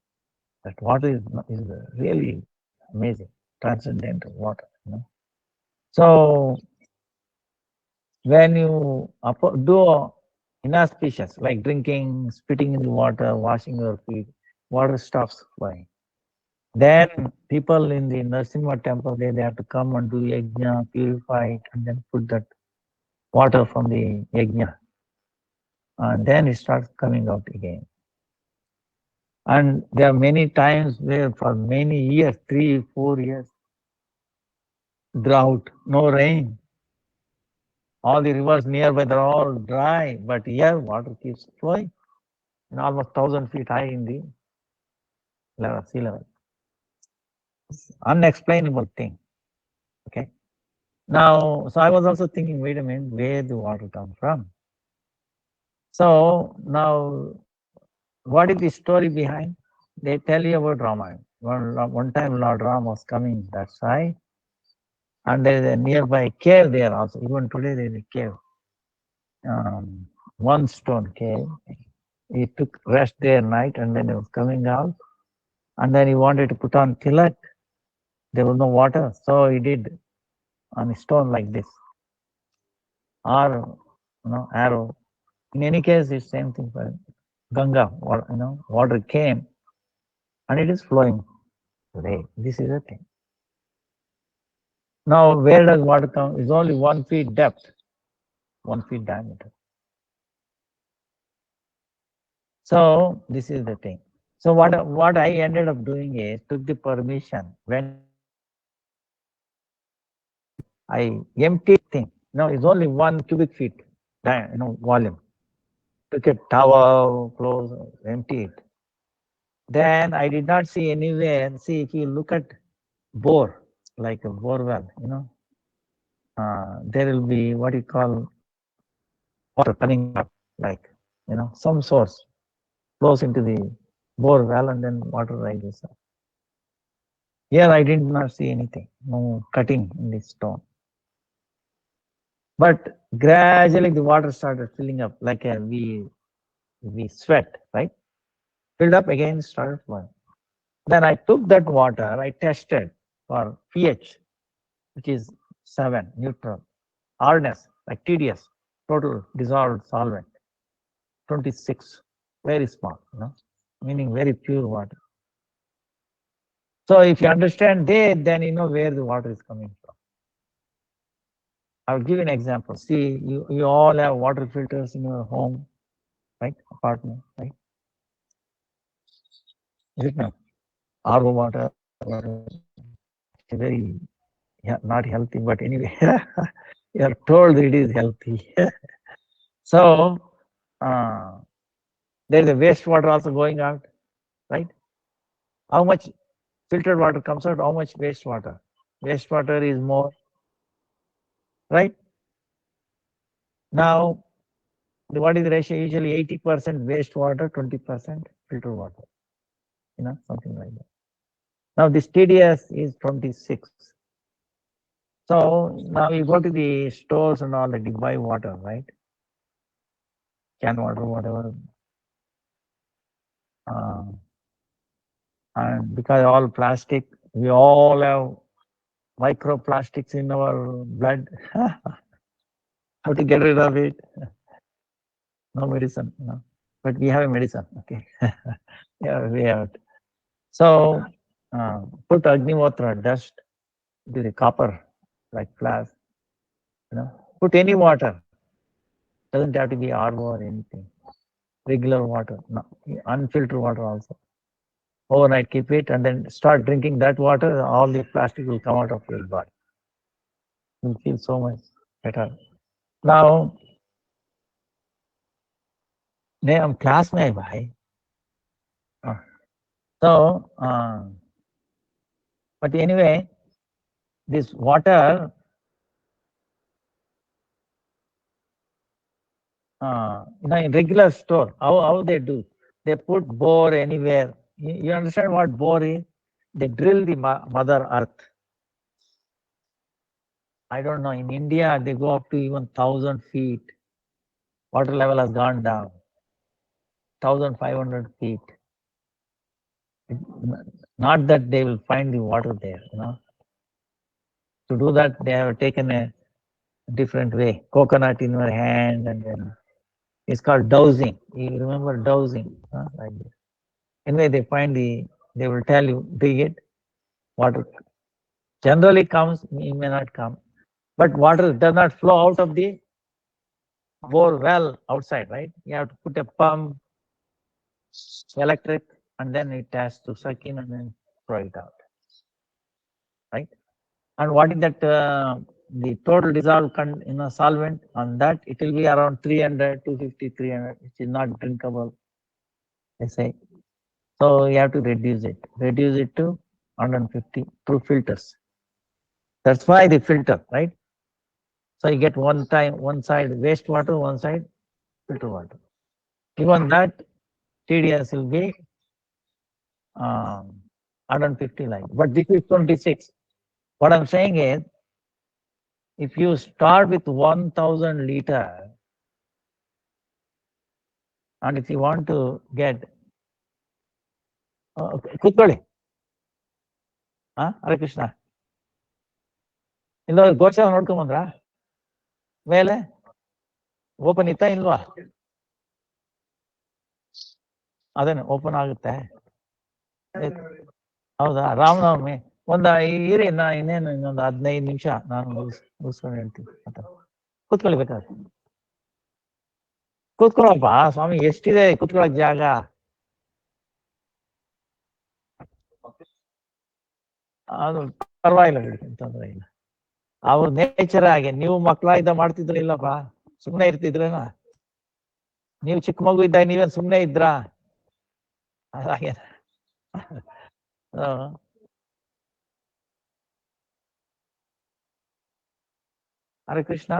A: that water is really amazing, transcendental water. So when you do inauspicious, like drinking, spitting in the water, washing your feet, water stops flowing. Then people in the Narasimha temple, they have to come and do yajna, purify it, and then put that water from the yajna. And then it starts coming out again. And there are many times where for many years, 3, 4 years, drought, no rain. All the rivers nearby, they're all dry, but here water keeps flowing. Almost 1,000 feet high in the sea level. Unexplainable thing. Okay. Now, so I was also thinking, wait a minute, where the water come from? So now, what is the story behind? They tell you about Ramayana. One time Lord Ram was coming that side, and there is a nearby cave there also. Even today there is a cave, one stone cave. He took rest there night, and then he was coming out, and then he wanted to put on tilak. There was no water, so he did on a stone like this, or arrow. In any case, it's same thing for Ganga. Water came, and it is flowing today. This is the thing. Now, where does water come? It's only 1 feet depth, 1 feet diameter. So this is the thing. So what I ended up doing is took the permission when I emptied thing. It's only 1 cubic feet, volume. Took a towel, clothes, empty it. Then I did not see anywhere. See, if you look at bore, like a bore well, there will be what you call water coming up, like, some source flows into the bore well and then water rises up. Here I did not see anything, no cutting in the stone. But gradually the water started filling up like we sweat, right? Filled up again, started flowing. Then I took that water, I tested for pH, which is 7, neutral. Hardness, like TDS, total dissolved solvent, 26, very small, meaning very pure water. So if you understand that, then you know where the water is coming from. I'll give you an example. See, you all have water filters in your home, right? Apartment, right? Is it not? RO water, very not healthy, but anyway, you are told it is healthy. So there is a wastewater also going out, right? How much filtered water comes out? How much wastewater? Wastewater is more, right? Now, what is the ratio? Usually 80% wastewater, 20% filtered water. Something like that. Now this TDS is 26. So now you go to the stores and all that, you buy water, right? Can water, whatever. And because all plastic, we all have microplastics in our blood. How to get rid of it? No medicine, no. But we have a medicine, okay. Yeah, we have it. So put Agnihotra dust to the copper, like flask, put any water. Doesn't have to be RO or anything. Regular water, no, unfiltered water also. Overnight keep it and then start drinking that water, all the plastic will come out of your body. You'll feel so much better. Now, हम class में है भाई. So, but anyway, this water, in regular store, how they do? They put bore anywhere. You understand what bore is? They drill the mother earth. I don't know. In India, they go up to even 1,000 feet. Water level has gone down. 1,500 feet. Not that they will find the water there, To do that, they have taken a different way. Coconut in your hand, and then it's called dowsing. You remember dowsing, like this. Anyway, they will tell you, dig it. Water generally comes, it may not come. But water does not flow out of the bore well outside, right? You have to put a pump, electric, and then it has to suck in and then throw it out, right? And what is that? The total dissolved in a solvent on that, it will be around 300, 250, 300, which is not drinkable, they say. So you have to reduce it to 150 through filters. That's why they filter, right? So you get one side wastewater, one side filter water. Even that TDS will be 150 like, but this is 26. What I'm saying is, if you start with 1,000 liter, and if you want to get ಕೂತ್ಕೊಳ್ಳಿ ಹರೇ ಕೃಷ್ಣ ಇಲ್ಲ ಗೋಚಾರ ನೋಡ್ಕೊಂಬಂದ್ರ ಮೇಲೆ open ಇತ್ತಾ ಇಲ್ವಾ ಅದೇನು open ಆಗುತ್ತೆ ಹೌದಾ ರಾಮನವಮಿ ಇರಿ ಇನ್ನೇನು ಇನ್ನೊಂದು 15 ನಿಮಿಷ ನಾನು ಮುಗಿಸ್ಕೊಂಡು ಹೇಳ್ತೀನಿ ಕೂತ್ಕೊಳ್ಳಿ ಬೇಕಾದ್ರೆ ಕೂತ್ಕೊಳ್ಳಪ್ಪ ಸ್ವಾಮಿ ಎಷ್ಟಿದೆ ಕೂತ್ಕೊಳ್ಳಕ್ ಜಾಗ ಅದು ಪರವಾಗಿಲ್ಲ ಬಿಡಿ ತೊಂದರೆ ಇಲ್ಲ ಅವ್ರ ನೇಚರ್ ಹಾಗೆ ನೀವು ಮಕ್ಕಳಾಗಿದ್ದ ಮಾಡ್ತಿದ್ರ ಇಲ್ಲಪ್ಪ ಸುಮ್ನೆ ಇರ್ತಿದ್ರೇನ ನೀವು ಚಿಕ್ಕ ಮಗು ಇದ್ದಾಗ ನೀವೇನ್ ಸುಮ್ನೆ ಇದ್ರಾ ಹಾಗೆ ಹರೇ ಕೃಷ್ಣ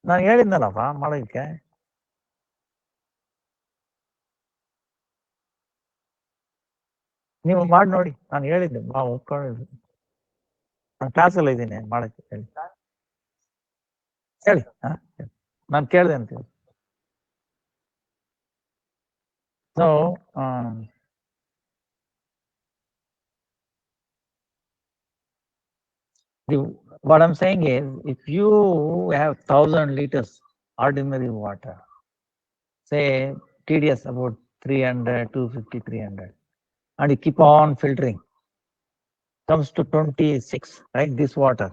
A: ನಾನು ಹೇಳಿದ್ನಲ್ಲಪ್ಪ ಮಾಡೋದಕ್ಕೆ ನೀವು ಮಾಡಿ ನೋಡಿ ನಾನು ಹೇಳಿದ್ದೆ ಒಪ್ಕೊಂಡಿದ್ದೆ ನಾನು ಕ್ಲಾಸಲ್ಲಿ ಇದ್ದೀನಿ ಮಾಡಕ್ಕೆ ಹೇಳಿ ನಾನು ಕೇಳಿದೆ ಅಂತ ಹೇಳಿ so what I'm saying is, if you have 1,000 liters ordinary water, say TDS about 300, 250, 300, and you keep on filtering, comes to 26, right? This water,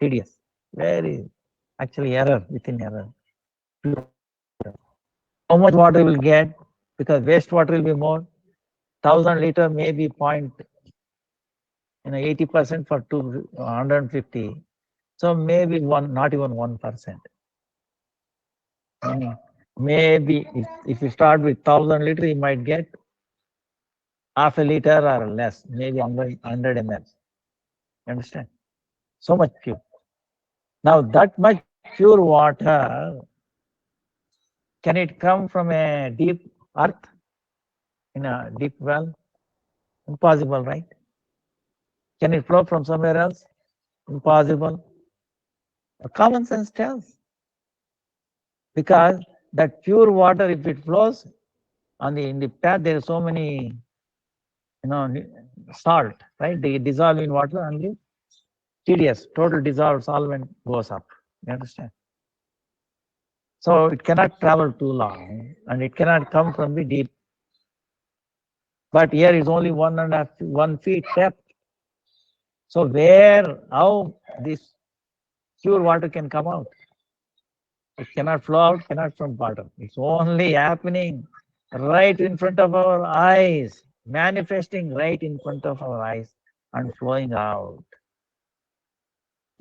A: TDS, very actually error within error. How much water you will get? Because wastewater will be more. 1,000 liter may be 80% for 250. So maybe not even 1%. Maybe if you start with 1,000 liter, you might get half a liter or less, maybe 100 ml. You understand? So much pure. Now that much pure water, can it come from a deep earth, in a deep well? Impossible, right? Can it flow from somewhere else? Impossible. Common sense tells. Because that pure water, if it flows in the path, there are so many, salt, right? They dissolve in water, and the TDS, total dissolved solvent, goes up. You understand? So it cannot travel too long, and it cannot come from the deep. But here is only 1 feet depth. So how this pure water can come out? It cannot flow out, cannot from bottom. It's only happening right in front of our eyes, manifesting right in front of our eyes and flowing out.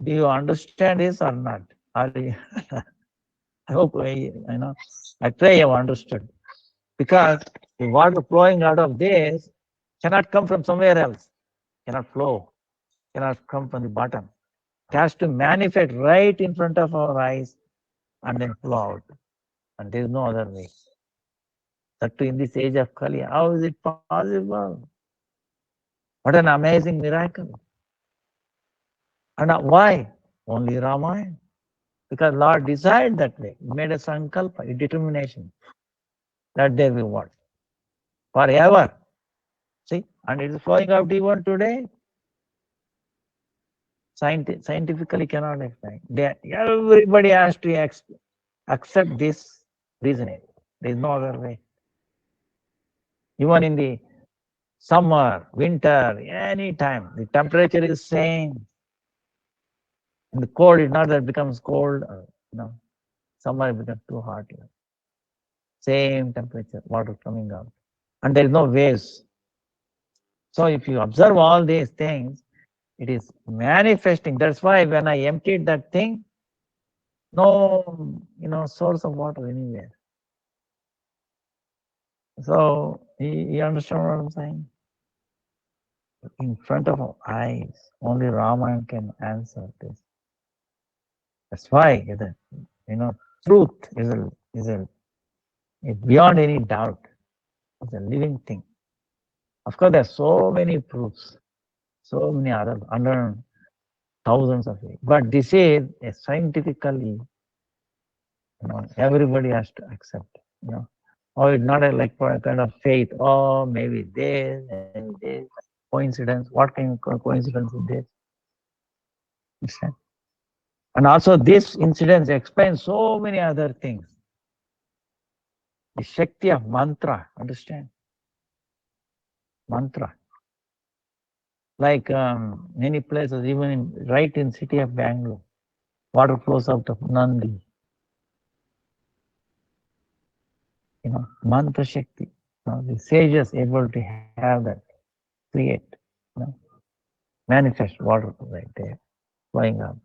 A: Do you understand this or not? Or I hope I pray you have understood. Because the water flowing out of this cannot come from somewhere else, cannot flow, cannot come from the bottom. It has to manifest right in front of our eyes and then flow out. And there is no other way. That too in this age of Kali, how is it possible? What an amazing miracle. And why? Only Ramayana. Because Lord desired that way. He made a sankalpa, a determination that there will what? Forever. See? And it is flowing out even today. Scientifically cannot explain. Everybody has to accept this reasoning. There is no other way. Even in the summer, winter, any time, the temperature is same. And the cold is not that it becomes cold. Summer it becomes too hot. Same temperature, water coming out. And there is no waves. So if you observe all these things, it is manifesting. That's why when I emptied that thing, no, source of water anywhere. So you understand what I'm saying? In front of our eyes, only Ramayana can answer this. That's why truth is beyond any doubt. It's a living thing. Of course, there are so many proofs, so many other under thousands of it. But this is a scientifically, everybody has to accept. Or it's not like for a kind of faith. Oh, maybe this and this coincidence. What kind of coincidence is this? Understand? And also, this incident explains so many other things. The Shakti of mantra, understand? Mantra. Like many places, even right in city of Bangalore, water flows out of Nandi. Mantra Shakti. The sages able to have that, create, manifest water right there, flowing up.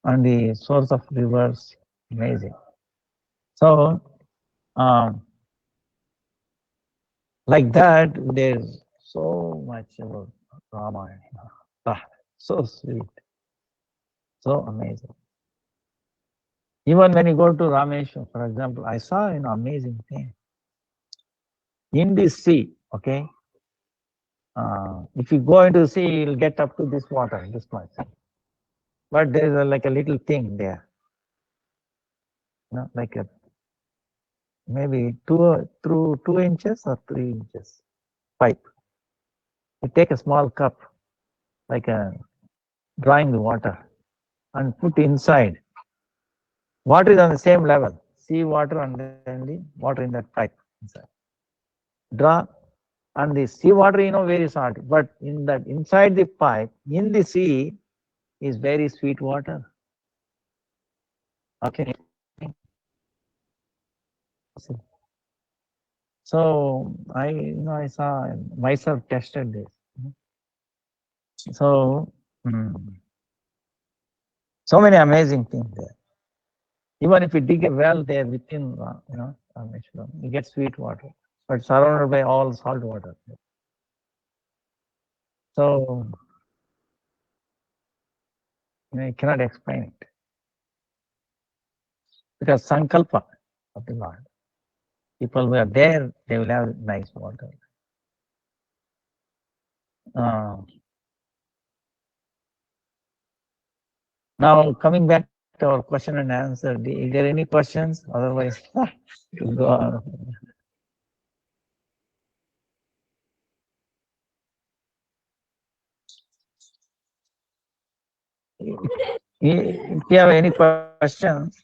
A: And the source of rivers, amazing. So, like that, there's so much about Ramayana. So sweet, so amazing. Even when you go to Rameshwar, for example, I saw an amazing thing. In the sea, okay, if you go into the sea, you'll get up to this water, this much. But there is like a little thing there, like a maybe 2 inches or 3 inches pipe. You take a small cup, like drawing the water, and put inside. Water is on the same level, sea water and then the water in that pipe inside. Draw, and the sea water, very salty, but in that inside the pipe, in the sea, is very sweet water. Okay. So I saw myself tested this. So so many amazing things there. Even if you dig a well there within, Rameshwaram, you get sweet water, but surrounded by all salt water. So you cannot explain it because sankalpa of the Lord. People who are there, they will have nice water. Now coming back to our question and answer, is there any questions? Otherwise, we'll go on. If you have any questions,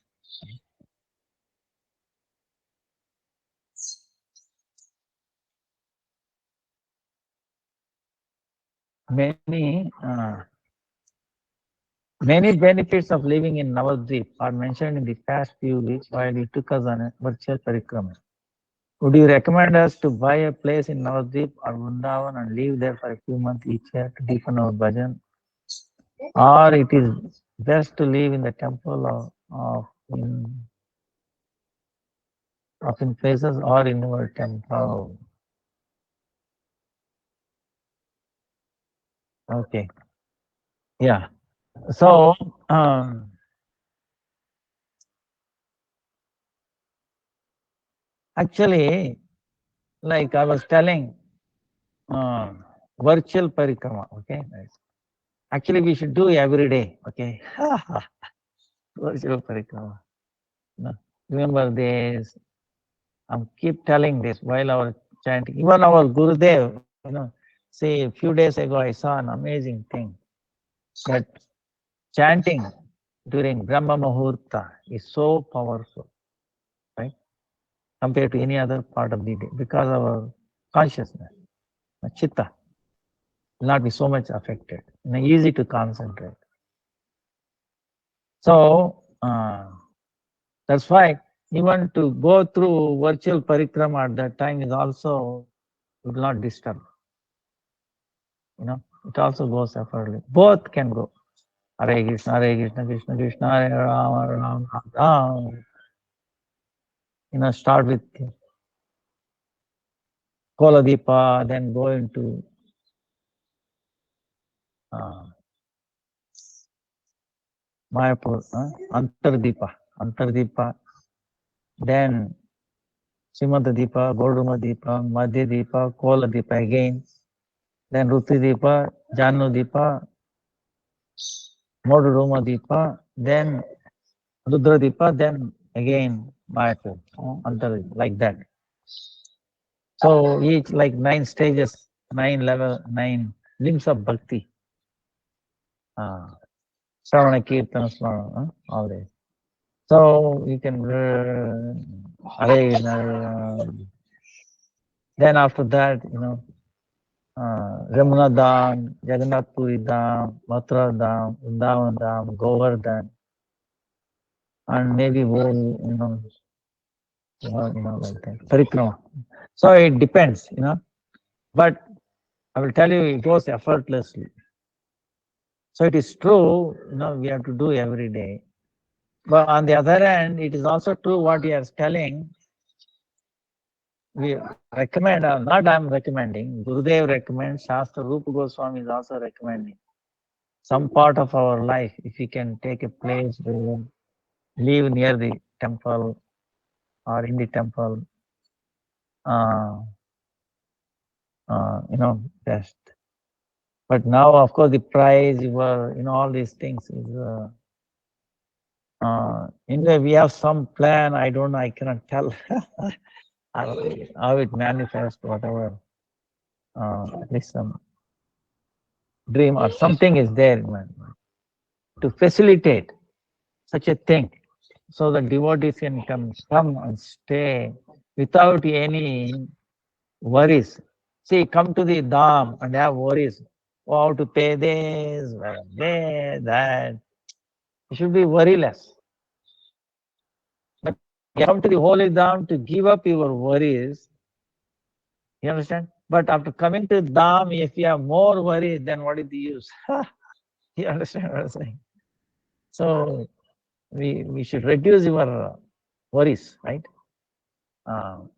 A: many Many benefits of living in Navadvip are mentioned in the past few weeks while he took us on a virtual parikrama. Would you recommend us to buy a place in Navadvip or Vrindavan and live there for a few months each year to deepen our bhajan? Or it is best to live in the temple of in places or in our temple? Okay, yeah. So, actually, like I was telling, uh, virtual parikrama, okay? Actually, we should do every day, okay? Virtual parikrama. No. Remember this, keep telling this while our chanting. Even our Gurudev, say a few days ago I saw an amazing thing that chanting during Brahma Muhurta is so powerful, right? Compared to any other part of the day because our consciousness, chitta, will not be so much affected. Easy to concentrate. So that's why even to go through virtual parikrama at that time is also will not disturb. It also goes effortlessly. Both can go. Hare Krishna, Hare Krishna, Krishna Krishna, Hare Rama, Rama Rama. Start with Koladipa, then go into Mayapur, Antardipa, then Simantadipa, Godumadipa, Madhyadipa, Koladipa again, then Rutidipa, Janodipa, Modurumadipa, then Rudradipa, then again Mayapur, Antardipa, like that. So each like 9 stages, 9 limbs of bhakti. Shravana, Kirtana, Smara, all this. So you can arrange. Then after that, Ramana Dham, Jagannath Puri Dham, Mathura Dham, Vrindavan Dham, Govardhan, and maybe whole, like that. Parikrama. So it depends, but I will tell you, it goes effortlessly. So it is true, we have to do every day. But on the other hand, it is also true what you are telling. We recommend, not I am recommending, Gurudev recommends, Shastra Rupa Goswami is also recommending. Some part of our life, if we can take a place where live near the temple or in the temple, best. But now, of course, the price, all these things is. Anyway, we have some plan. I don't know. I cannot tell how it manifests. Whatever, at least some dream or something is there to facilitate such a thing, so that devotees can come and stay without any worries. See, come to the Dham and have worries. Oh, how to pay this, that. You should be worryless. But you come to the holy Dham to give up your worries. You understand? But after coming to Dham, if you have more worries, then what is the use? You understand what I'm saying? So we should reduce your worries, right? You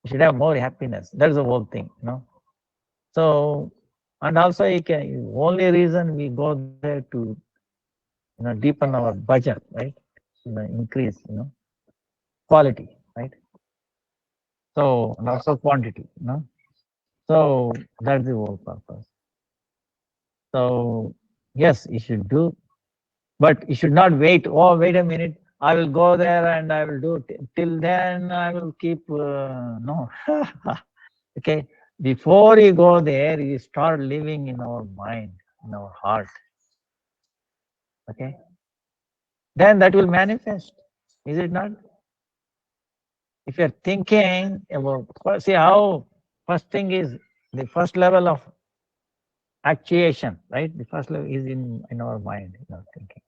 A: should have more happiness. That's the whole thing, So, and also only reason we go there to, deepen our bhajan, right? Increase, quality, right? So, and also quantity, So that's the whole purpose. So, yes, you should do, but you should not wait. Oh, wait a minute. I will go there and I will do it. Till then, I will keep, no. Okay. Before you go there, you start living in our mind, in our heart. Okay. Then that will manifest. Is it not? If you're thinking about, see how first thing is the first level of actuation, right? The first level is in our mind, thinking.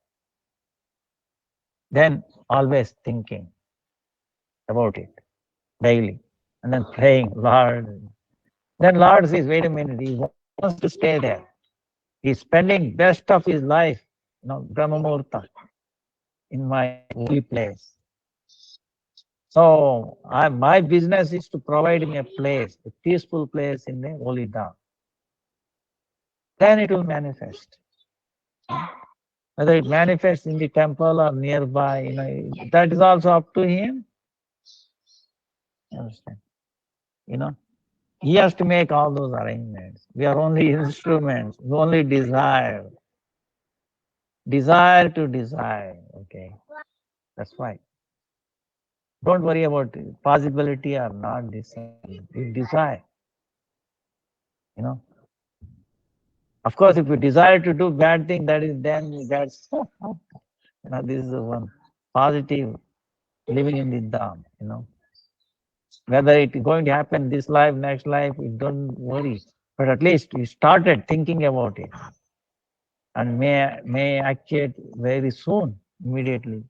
A: Then always thinking about it daily. And then praying, Lord. Then Lord says, wait a minute, he wants to stay there. He's spending best of his life, Brahma Muhurta, in my holy place. So my business is to provide him a place, a peaceful place in the holy Dham. Then it will manifest. Whether it manifests in the temple or nearby, that is also up to him. You understand? He has to make all those arrangements. We are only instruments. We only desire. Desire to desire. Okay. That's why. Don't worry about it. Possibility or not desire. You desire. Of course, if you desire to do bad thing, then that's this is the one positive living in the Dham. Whether it is going to happen this life, next life, don't worry. But at least we started thinking about it, and may actuate very soon, immediately,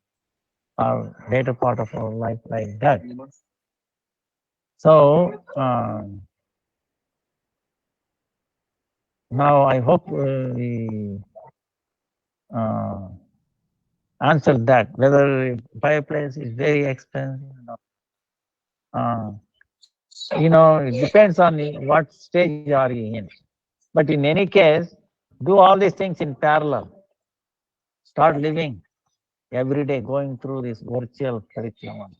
A: or later part of our life like that. So now I hope we answered that, whether fireplace is very expensive. It depends on what stage are you in. But in any case, do all these things in parallel. Start living every day, going through this virtual curriculum,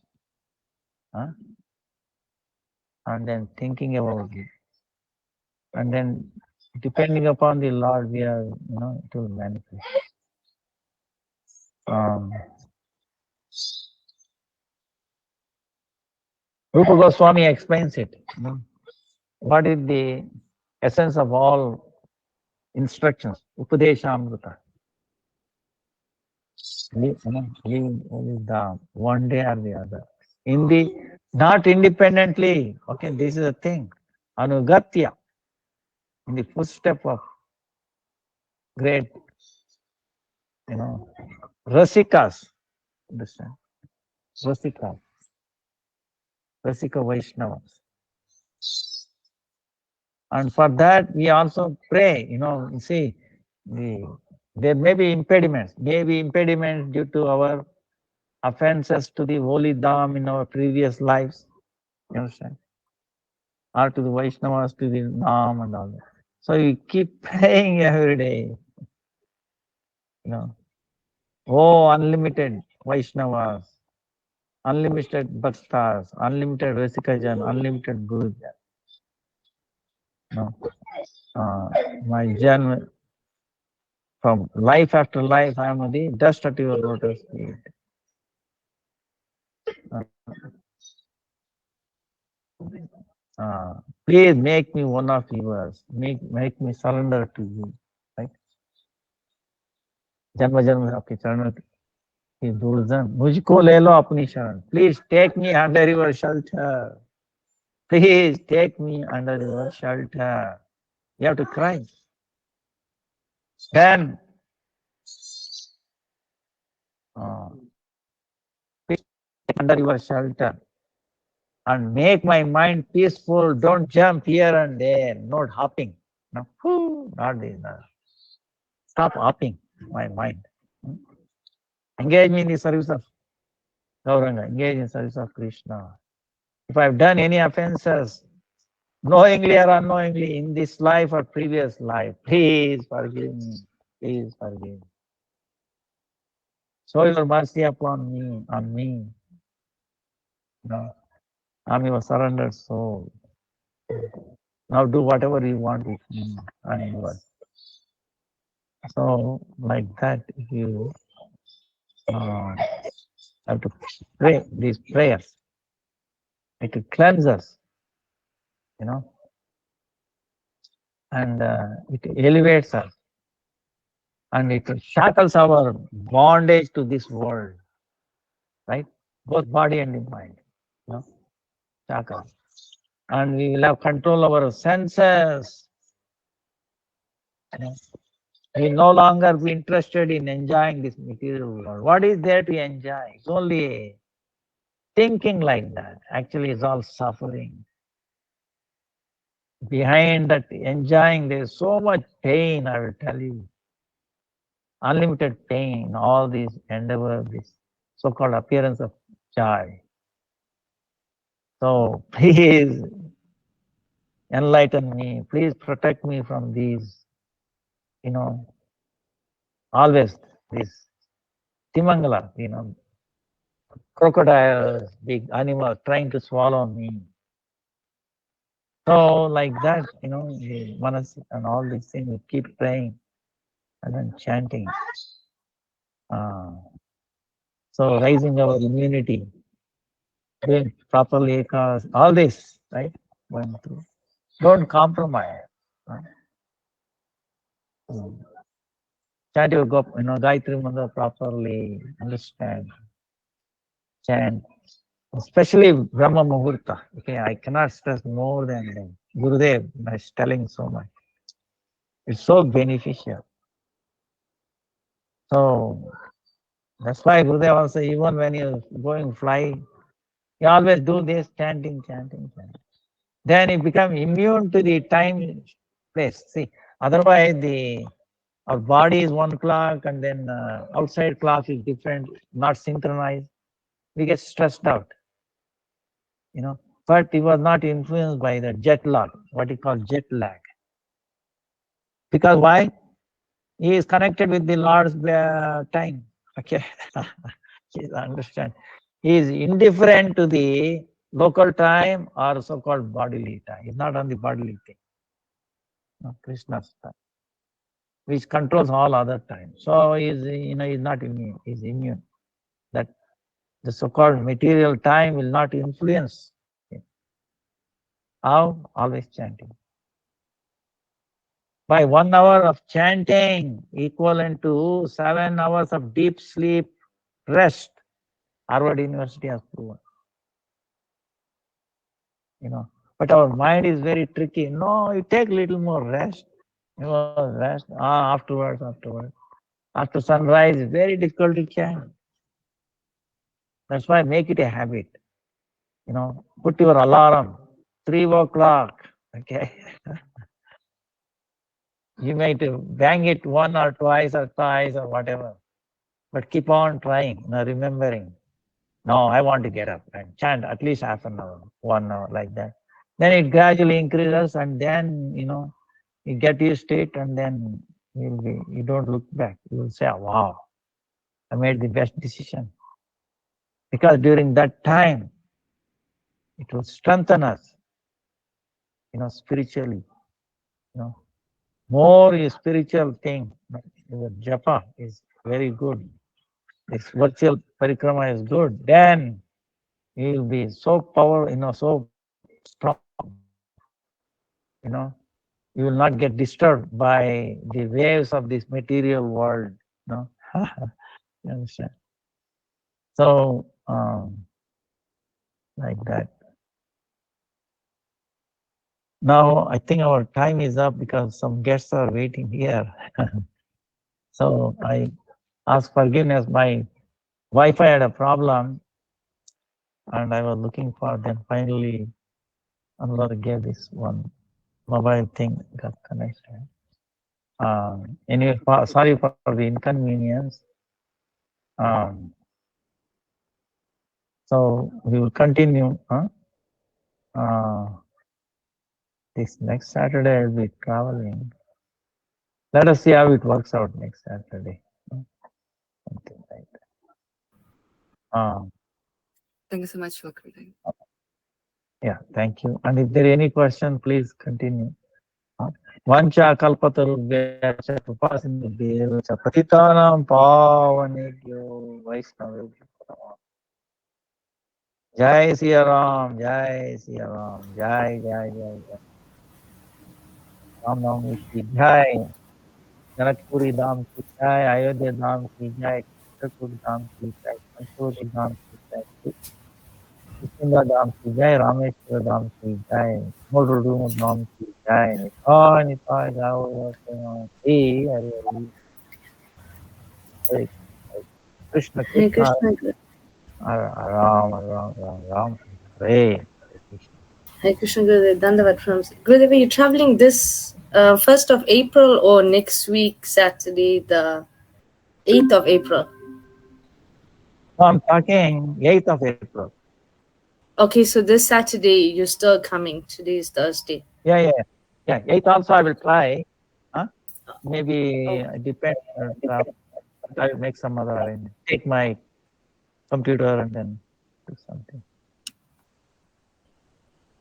A: and then thinking about it, and then depending upon the Lord, we are, it will manifest. Rupa Goswami explains it. What is the essence of all instructions? Upadeshamrita. Live one day or the other. Not independently. Okay, this is the thing. Anugatya. In the footstep of great, Rasikas. Understand? Rasika Vaishnavas. And for that, we also pray. You see, there may be impediments. Due to our offenses to the holy Dham in our previous lives. You understand? Or to the Vaishnavas, to the Nam and all that. So you keep praying every day. Oh, unlimited Vaishnavas, unlimited Bhaktas, unlimited Rasikajan, unlimited Gurujan. My journey from life after life, I am the dust at your lotus feet. Please make me one of yours. Make me surrender to you. Right? जन्म जन्म आपके चरणों की धूलजन मुझको ले लो अपनी शरण. Please take me under your shelter. Please take me under your shelter. You have to cry. Then please take under your shelter and make my mind peaceful. Don't jump here and there. Not hopping. No, not this. Stop hopping my mind. Engage me in the service of Gauranga. Engage in service of Krishna. If I've done any offenses, knowingly or unknowingly, in this life or previous life, please forgive me. Please forgive me. Show your mercy upon me, on me. I'm your surrendered soul. Now do whatever you want with me and yours. So, like that, you have to pray these prayers. It will cleanse us, and it elevates us, and it shackles our bondage to this world, right? Both body and the mind, shackles. And we will have control over our senses. You know, we no longer be interested in enjoying this material world. What is there to enjoy? It's only thinking like that. Actually, it's all suffering. Behind that enjoying, there's so much pain, I will tell you. Unlimited pain, all these endeavor, this so-called appearance of joy. So please enlighten me. Please protect me from these, always this Timangala, crocodiles, big animals trying to swallow me. So like that, Manas and all these things, we keep praying and then chanting. So raising our immunity, doing properly, cause all this, right? Going through. Don't compromise. Right? Chant your Gayatri Mantra properly, understand, chant, especially Brahma Muhurta. Okay, I cannot stress more than that. Gurudev is telling so much. It's so beneficial. So that's why Gurudev also, even when you're going fly, you always do this chanting, chanting, chanting. Then you become immune to the time, place. See, otherwise our body is one clock and then outside clock is different, not synchronized. We get stressed out, But he was not influenced by the jet lag, what he called jet lag. Because why? He is connected with the Lord's time. Okay, please understand. He is indifferent to the local time or so-called bodily time. He's not on the bodily thing. No, Krishna's time, which controls all other time. So he's not immune. He's immune. That the so-called material time will not influence him. How? Always chanting. By 1 hour of chanting equivalent to 7 hours of deep sleep rest, Harvard University has proven. But our mind is very tricky. No, you take little more rest. Rest. Afterwards. After sunrise, it's very difficult to chant. That's why make it a habit. Put your alarm, 3 o'clock. Okay. You might bang it one or twice or thrice or whatever. But keep on trying, remembering. No, I want to get up and chant at least half an hour, 1 hour, like that. Then it gradually increases, and then you get used to it, and then you don't look back. You will say, "Wow, I made the best decision." Because during that time, it will strengthen us, spiritually. More spiritual thing. The japa is very good. This virtual parikrama is good. Then you will be so so strong. You will not get disturbed by the waves of this material world. You understand? So, like that. Now, I think our time is up because some guests are waiting here. So, I ask forgiveness. My Wi-Fi had a problem, and I was looking for them. Finally, Allah gave this one mobile thing got connected. Anyway, sorry for the inconvenience. So we will continue. This next Saturday I'll be traveling. Let us see how it works out next Saturday. Something like that.
B: Thank you so much, Gurudev.
A: Yeah, thank you. And if there are any question, please continue. Vancha kalpatarubhya cha patitanam pavanebhyo Vaishnavebhyo. Jai Siya Ram, Jai Siya Ram, Jai Jai Jai Jai. Ram Navami ki Jai. Janakpuri धाम की जय, अयोध्या धाम की जय, चित्रकूट धाम की जय, संतोषी धाम की जय, किष्किंधा धाम की जय, रामेश्वर धाम की जय, मोडुडू धाम की Jai Nitai, Nitai, Gaur, Hey, Hari Hari. Hey, Krishna,
C: Hare
A: Krishna,
C: Krishna, Guru-
A: Ram, Ram, Ram, Ram, Hare, Hare Krishna.
C: Hare Krishna Gurudev, Dandavat from Gurudev. Are you traveling this 1st of April or next week, Saturday, the 8th of April?
A: No, I'm talking 8th of April.
C: Okay, so this Saturday you're still coming. Today is Thursday.
A: Yeah, 8th also I will try. Huh? Maybe it depends. I will make some other arrangement. Take my computer and then do something.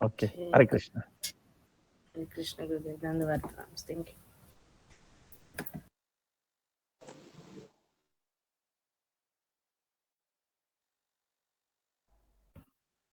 A: Okay. Hare Krishna.
C: Hare Krishna Gurudev, Dandavat from. Thank you.